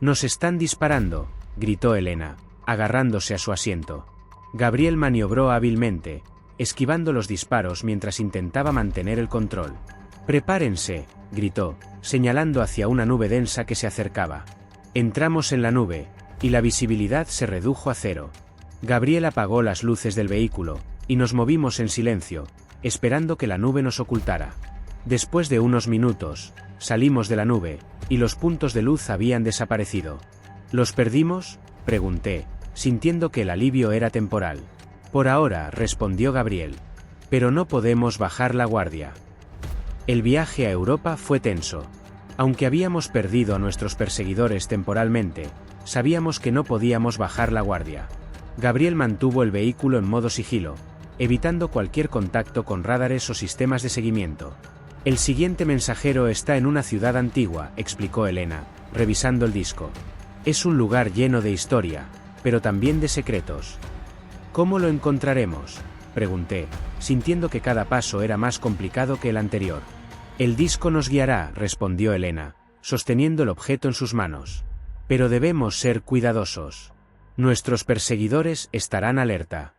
«¡Nos están disparando!», gritó Elena, agarrándose a su asiento. Gabriel maniobró hábilmente, esquivando los disparos mientras intentaba mantener el control. «¡Prepárense!», gritó, señalando hacia una nube densa que se acercaba. Entramos en la nube, y la visibilidad se redujo a cero. Gabriel apagó las luces del vehículo, y nos movimos en silencio, esperando que la nube nos ocultara. Después de unos minutos, salimos de la nube, y los puntos de luz habían desaparecido. ¿Los perdimos?, pregunté, sintiendo que el alivio era temporal. «Por ahora», respondió Gabriel. «Pero no podemos bajar la guardia». El viaje a Europa fue tenso. Aunque habíamos perdido a nuestros perseguidores temporalmente, sabíamos que no podíamos bajar la guardia. Gabriel mantuvo el vehículo en modo sigilo, evitando cualquier contacto con radares o sistemas de seguimiento. El siguiente mensajero está en una ciudad antigua, explicó Elena, revisando el disco. Es un lugar lleno de historia, pero también de secretos. ¿Cómo lo encontraremos?, pregunté, sintiendo que cada paso era más complicado que el anterior. El disco nos guiará, respondió Elena, sosteniendo el objeto en sus manos. Pero debemos ser cuidadosos. Nuestros perseguidores estarán alerta.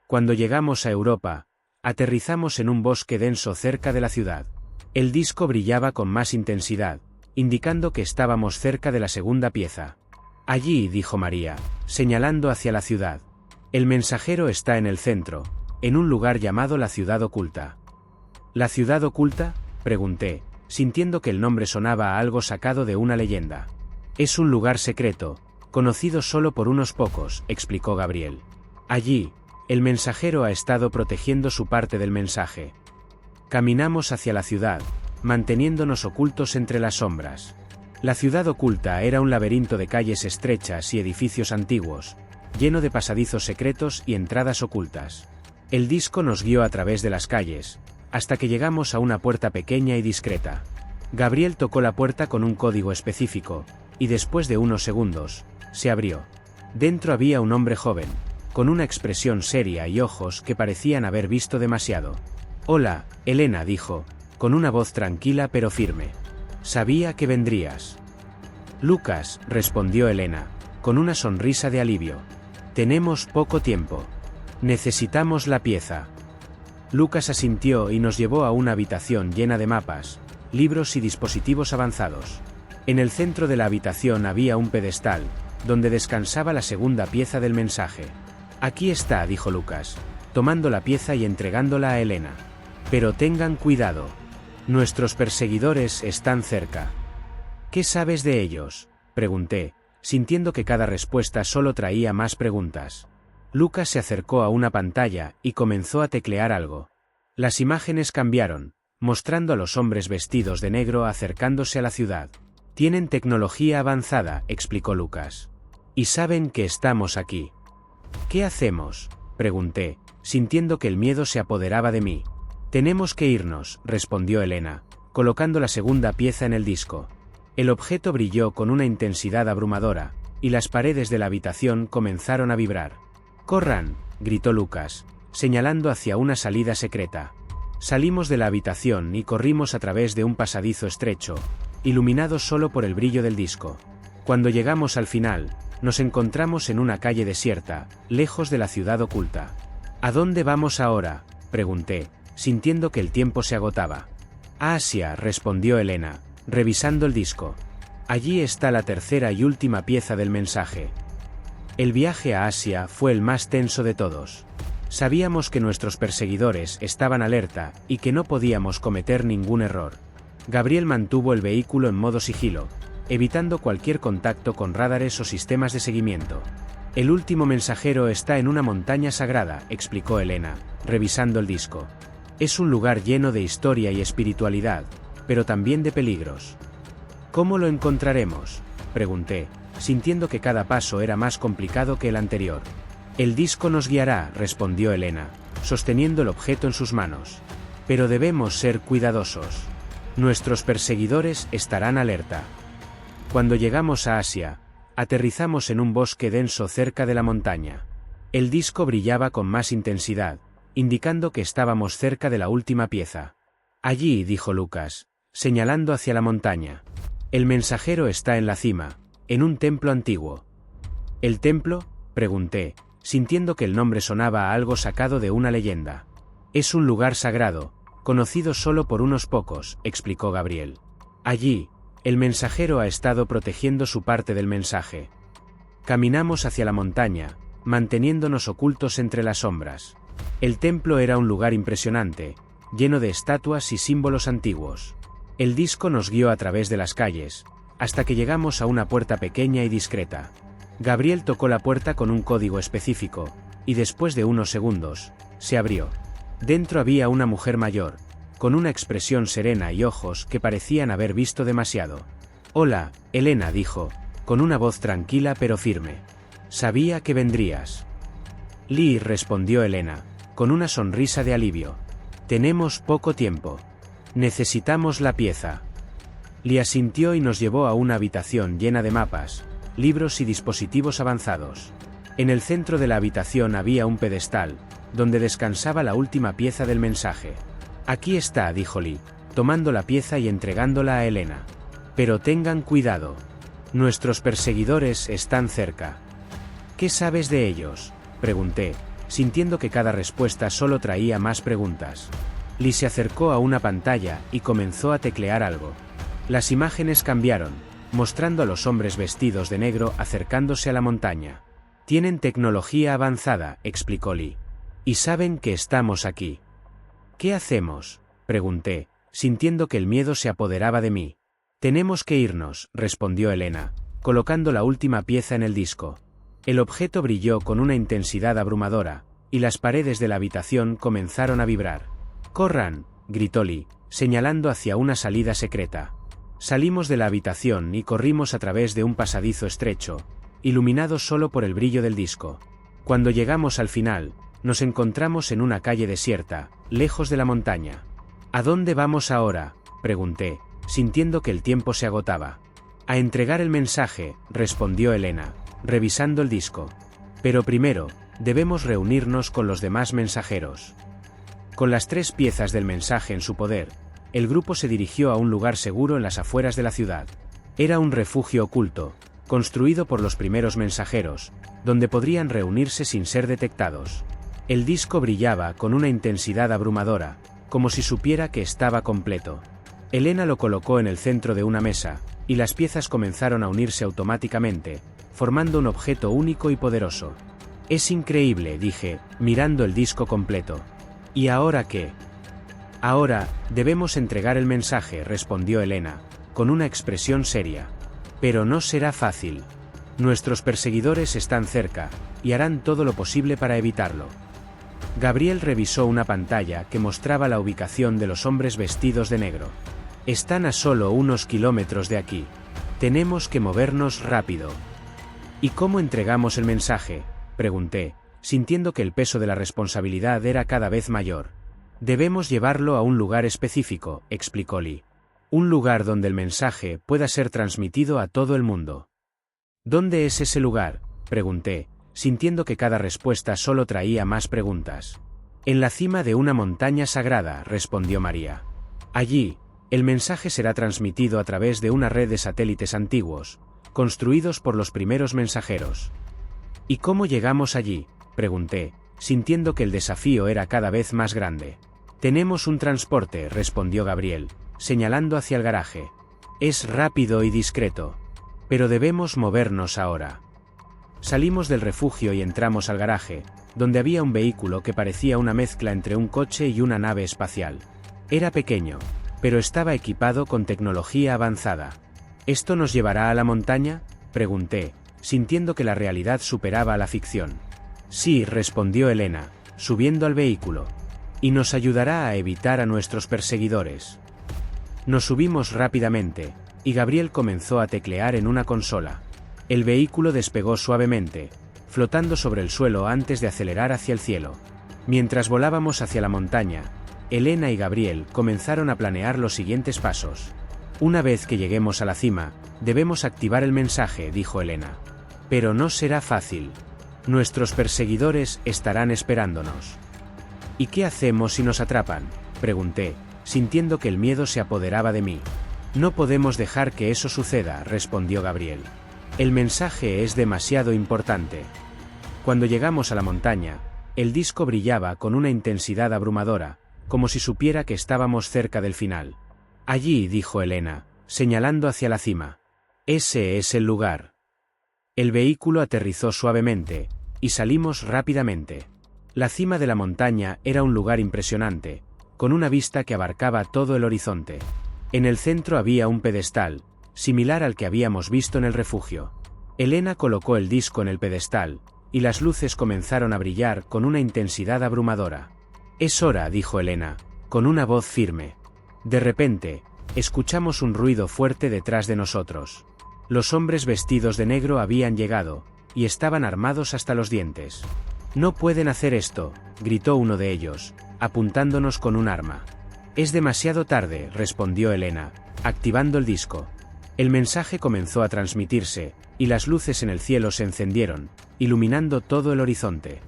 Cuando llegamos a Europa, aterrizamos en un bosque denso cerca de la ciudad. El disco brillaba con más intensidad, indicando que estábamos cerca de la segunda pieza. Allí, dijo María, señalando hacia la ciudad. El mensajero está en el centro, en un lugar llamado la Ciudad Oculta. ¿La Ciudad Oculta?, pregunté, sintiendo que el nombre sonaba a algo sacado de una leyenda. Es un lugar secreto, conocido solo por unos pocos, explicó Gabriel. Allí, el mensajero ha estado protegiendo su parte del mensaje. Caminamos hacia la ciudad, manteniéndonos ocultos entre las sombras. La Ciudad Oculta era un laberinto de calles estrechas y edificios antiguos, lleno de pasadizos secretos y entradas ocultas. El disco nos guió a través de las calles, hasta que llegamos a una puerta pequeña y discreta. Gabriel tocó la puerta con un código específico, y después de unos segundos, se abrió. Dentro había un hombre joven, con una expresión seria y ojos que parecían haber visto demasiado. «Hola, Elena», dijo, con una voz tranquila pero firme. «Sabía que vendrías». «Lucas», respondió Elena, con una sonrisa de alivio. «Tenemos poco tiempo. Necesitamos la pieza». Lucas asintió y nos llevó a una habitación llena de mapas, libros y dispositivos avanzados. En el centro de la habitación había un pedestal, donde descansaba la segunda pieza del mensaje. «Aquí está», dijo Lucas, tomando la pieza y entregándola a Elena. «Pero tengan cuidado. Nuestros perseguidores están cerca». «¿Qué sabes de ellos?», pregunté, sintiendo que cada respuesta solo traía más preguntas. Lucas se acercó a una pantalla y comenzó a teclear algo. Las imágenes cambiaron, mostrando a los hombres vestidos de negro acercándose a la ciudad. «Tienen tecnología avanzada», explicó Lucas. «Y saben que estamos aquí». «¿Qué hacemos?», pregunté, sintiendo que el miedo se apoderaba de mí. «Tenemos que irnos», respondió Elena, colocando la segunda pieza en el disco. El objeto brilló con una intensidad abrumadora, y las paredes de la habitación comenzaron a vibrar. «¡Corran!», gritó Lucas, señalando hacia una salida secreta. Salimos de la habitación y corrimos a través de un pasadizo estrecho, iluminado solo por el brillo del disco. Cuando llegamos al final, nos encontramos en una calle desierta, lejos de la Ciudad Oculta. «¿A dónde vamos ahora?», pregunté, sintiendo que el tiempo se agotaba. «A Asia», respondió Elena, revisando el disco. «Allí está la tercera y última pieza del mensaje». El viaje a Asia fue el más tenso de todos. Sabíamos que nuestros perseguidores estaban alerta y que no podíamos cometer ningún error. Gabriel mantuvo el vehículo en modo sigilo, evitando cualquier contacto con radares o sistemas de seguimiento. «El último mensajero está en una montaña sagrada», explicó Elena, revisando el disco. «Es un lugar lleno de historia y espiritualidad, pero también de peligros». «¿Cómo lo encontraremos?», pregunté, sintiendo que cada paso era más complicado que el anterior. «El disco nos guiará», respondió Elena, sosteniendo el objeto en sus manos. «Pero debemos ser cuidadosos. Nuestros perseguidores estarán alerta». Cuando llegamos a Asia, aterrizamos en un bosque denso cerca de la montaña. El disco brillaba con más intensidad, indicando que estábamos cerca de la última pieza. «Allí», dijo Lucas, señalando hacia la montaña. «El mensajero está en la cima, en un templo antiguo». «¿El templo?», pregunté, sintiendo que el nombre sonaba a algo sacado de una leyenda. «Es un lugar sagrado, conocido solo por unos pocos», explicó Gabriel. «Allí, el mensajero ha estado protegiendo su parte del mensaje». Caminamos hacia la montaña, manteniéndonos ocultos entre las sombras. El templo era un lugar impresionante, lleno de estatuas y símbolos antiguos. El disco nos guió a través de las calles, hasta que llegamos a una puerta pequeña y discreta. Gabriel tocó la puerta con un código específico, y después de unos segundos, se abrió. Dentro había una mujer mayor, con una expresión serena y ojos que parecían haber visto demasiado. «Hola, Elena», dijo, con una voz tranquila pero firme. «Sabía que vendrías». Lee, respondió Elena, con una sonrisa de alivio. Tenemos poco tiempo. Necesitamos la pieza. Lee asintió y nos llevó a una habitación llena de mapas, libros y dispositivos avanzados. En el centro de la habitación había un pedestal, donde descansaba la última pieza del mensaje. Aquí está, dijo Lee, tomando la pieza y entregándola a Elena. Pero tengan cuidado. Nuestros perseguidores están cerca. ¿Qué sabes de ellos?, pregunté, sintiendo que cada respuesta solo traía más preguntas. Lee se acercó a una pantalla y comenzó a teclear algo. Las imágenes cambiaron, mostrando a los hombres vestidos de negro acercándose a la montaña. Tienen tecnología avanzada, explicó Lee. Y saben que estamos aquí. ¿Qué hacemos?, pregunté, sintiendo que el miedo se apoderaba de mí. Tenemos que irnos, respondió Elena, colocando la última pieza en el disco. El objeto brilló con una intensidad abrumadora, y las paredes de la habitación comenzaron a vibrar. ¡Corran!, gritó Lee, señalando hacia una salida secreta. Salimos de la habitación y corrimos a través de un pasadizo estrecho, iluminado solo por el brillo del disco. Cuando llegamos al final, nos encontramos en una calle desierta, lejos de la montaña. ¿A dónde vamos ahora?, pregunté, sintiendo que el tiempo se agotaba. A entregar el mensaje, respondió Elena, revisando el disco. Pero primero, debemos reunirnos con los demás mensajeros. Con las 3 piezas del mensaje en su poder, el grupo se dirigió a un lugar seguro en las afueras de la ciudad. Era un refugio oculto, construido por los primeros mensajeros, donde podrían reunirse sin ser detectados. El disco brillaba con una intensidad abrumadora, como si supiera que estaba completo. Elena lo colocó en el centro de una mesa, y las piezas comenzaron a unirse automáticamente, formando un objeto único y poderoso. Es increíble, dije, mirando el disco completo. ¿Y ahora qué? Ahora, debemos entregar el mensaje, respondió Elena, con una expresión seria. Pero no será fácil. Nuestros perseguidores están cerca, y harán todo lo posible para evitarlo. Gabriel revisó una pantalla que mostraba la ubicación de los hombres vestidos de negro. Están a solo unos kilómetros de aquí. Tenemos que movernos rápido. ¿Y cómo entregamos el mensaje?, pregunté, sintiendo que el peso de la responsabilidad era cada vez mayor. Debemos llevarlo a un lugar específico, explicó Lee. Un lugar donde el mensaje pueda ser transmitido a todo el mundo. ¿Dónde es ese lugar?, pregunté, sintiendo que cada respuesta solo traía más preguntas. En la cima de una montaña sagrada, respondió María. Allí, el mensaje será transmitido a través de una red de satélites antiguos, construidos por los primeros mensajeros. ¿Y cómo llegamos allí?, pregunté, sintiendo que el desafío era cada vez más grande. Tenemos un transporte, respondió Gabriel, señalando hacia el garaje. Es rápido y discreto. Pero debemos movernos ahora. Salimos del refugio y entramos al garaje, donde había un vehículo que parecía una mezcla entre un coche y una nave espacial. Era pequeño, pero estaba equipado con tecnología avanzada. ¿Esto nos llevará a la montaña?, pregunté, sintiendo que la realidad superaba a la ficción. Sí, respondió Elena, subiendo al vehículo. Y nos ayudará a evitar a nuestros perseguidores. Nos subimos rápidamente, y Gabriel comenzó a teclear en una consola. El vehículo despegó suavemente, flotando sobre el suelo antes de acelerar hacia el cielo. Mientras volábamos hacia la montaña, Elena y Gabriel comenzaron a planear los siguientes pasos. Una vez que lleguemos a la cima, debemos activar el mensaje, dijo Elena. Pero no será fácil. Nuestros perseguidores estarán esperándonos. ¿Y qué hacemos si nos atrapan?, pregunté, sintiendo que el miedo se apoderaba de mí. No podemos dejar que eso suceda, respondió Gabriel. El mensaje es demasiado importante. Cuando llegamos a la montaña, el disco brillaba con una intensidad abrumadora, como si supiera que estábamos cerca del final. Allí, dijo Elena, señalando hacia la cima. Ese es el lugar. El vehículo aterrizó suavemente, y salimos rápidamente. La cima de la montaña era un lugar impresionante, con una vista que abarcaba todo el horizonte. En el centro había un pedestal, similar al que habíamos visto en el refugio. Elena colocó el disco en el pedestal, y las luces comenzaron a brillar con una intensidad abrumadora. Es hora, dijo Elena, con una voz firme. De repente, escuchamos un ruido fuerte detrás de nosotros. Los hombres vestidos de negro habían llegado, y estaban armados hasta los dientes. No pueden hacer esto, gritó uno de ellos, apuntándonos con un arma. Es demasiado tarde, respondió Elena, activando el disco. El mensaje comenzó a transmitirse, y las luces en el cielo se encendieron, iluminando todo el horizonte.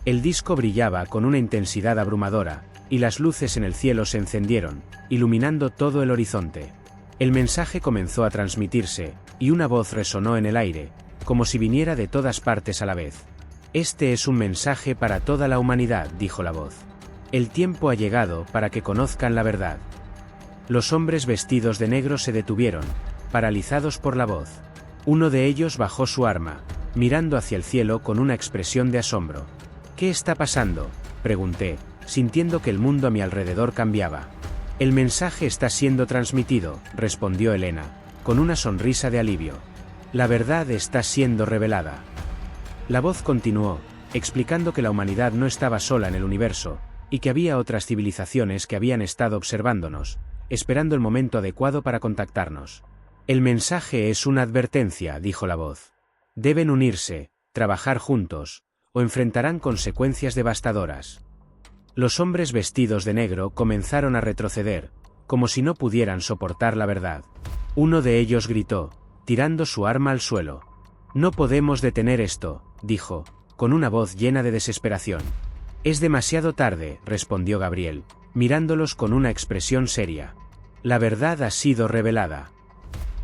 El disco brillaba con una intensidad abrumadora, y las luces en el cielo se encendieron, iluminando todo el horizonte. El mensaje comenzó a transmitirse, y una voz resonó en el aire, como si viniera de todas partes a la vez. Este es un mensaje para toda la humanidad, dijo la voz. El tiempo ha llegado para que conozcan la verdad. Los hombres vestidos de negro se detuvieron, paralizados por la voz. Uno de ellos bajó su arma, mirando hacia el cielo con una expresión de asombro. ¿Qué está pasando?, pregunté, sintiendo que el mundo a mi alrededor cambiaba. El mensaje está siendo transmitido, respondió Elena, con una sonrisa de alivio. La verdad está siendo revelada. La voz continuó, explicando que la humanidad no estaba sola en el universo, y que había otras civilizaciones que habían estado observándonos, esperando el momento adecuado para contactarnos. El mensaje es una advertencia, dijo la voz. Deben unirse, trabajar juntos, o enfrentarán consecuencias devastadoras. Los hombres vestidos de negro comenzaron a retroceder, como si no pudieran soportar la verdad. Uno de ellos gritó, tirando su arma al suelo. No podemos detener esto, dijo, con una voz llena de desesperación. Es demasiado tarde, respondió Gabriel, mirándolos con una expresión seria. La verdad ha sido revelada.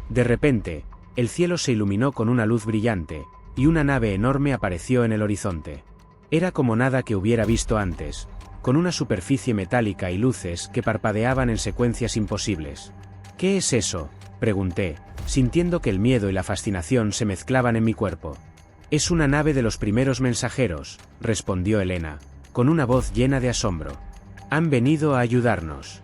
De repente, el cielo se iluminó con una luz brillante, y una nave enorme apareció en el horizonte. Era como nada que hubiera visto antes, con una superficie metálica y luces que parpadeaban en secuencias imposibles. ¿Qué es eso?, pregunté, sintiendo que el miedo y la fascinación se mezclaban en mi cuerpo. Es una nave de los primeros mensajeros, respondió Elena, con una voz llena de asombro. Han venido a ayudarnos.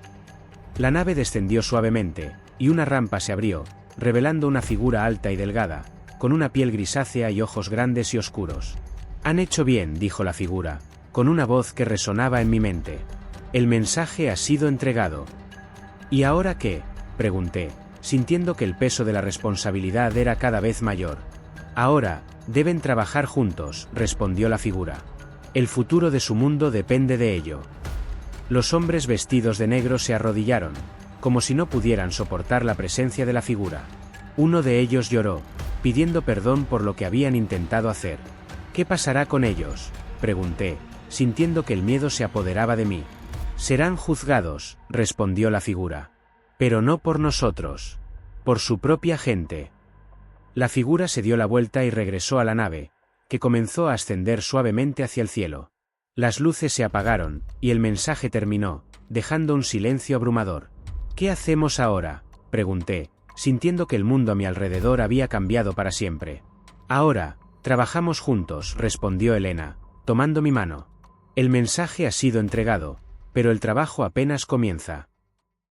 La nave descendió suavemente, y una rampa se abrió, revelando una figura alta y delgada, con una piel grisácea y ojos grandes y oscuros. Han hecho bien, dijo la figura, con una voz que resonaba en mi mente. El mensaje ha sido entregado. ¿Y ahora qué?, pregunté, sintiendo que el peso de la responsabilidad era cada vez mayor. Ahora, deben trabajar juntos, respondió la figura. El futuro de su mundo depende de ello. Los hombres vestidos de negro se arrodillaron, como si no pudieran soportar la presencia de la figura. Uno de ellos lloró, pidiendo perdón por lo que habían intentado hacer. ¿Qué pasará con ellos?, pregunté, sintiendo que el miedo se apoderaba de mí. Serán juzgados, respondió la figura. Pero no por nosotros. Por su propia gente. La figura se dio la vuelta y regresó a la nave, que comenzó a ascender suavemente hacia el cielo. Las luces se apagaron, y el mensaje terminó, dejando un silencio abrumador. ¿Qué hacemos ahora?, pregunté, sintiendo que el mundo a mi alrededor había cambiado para siempre. Ahora, trabajamos juntos, respondió Elena, tomando mi mano. El mensaje ha sido entregado, pero el trabajo apenas comienza.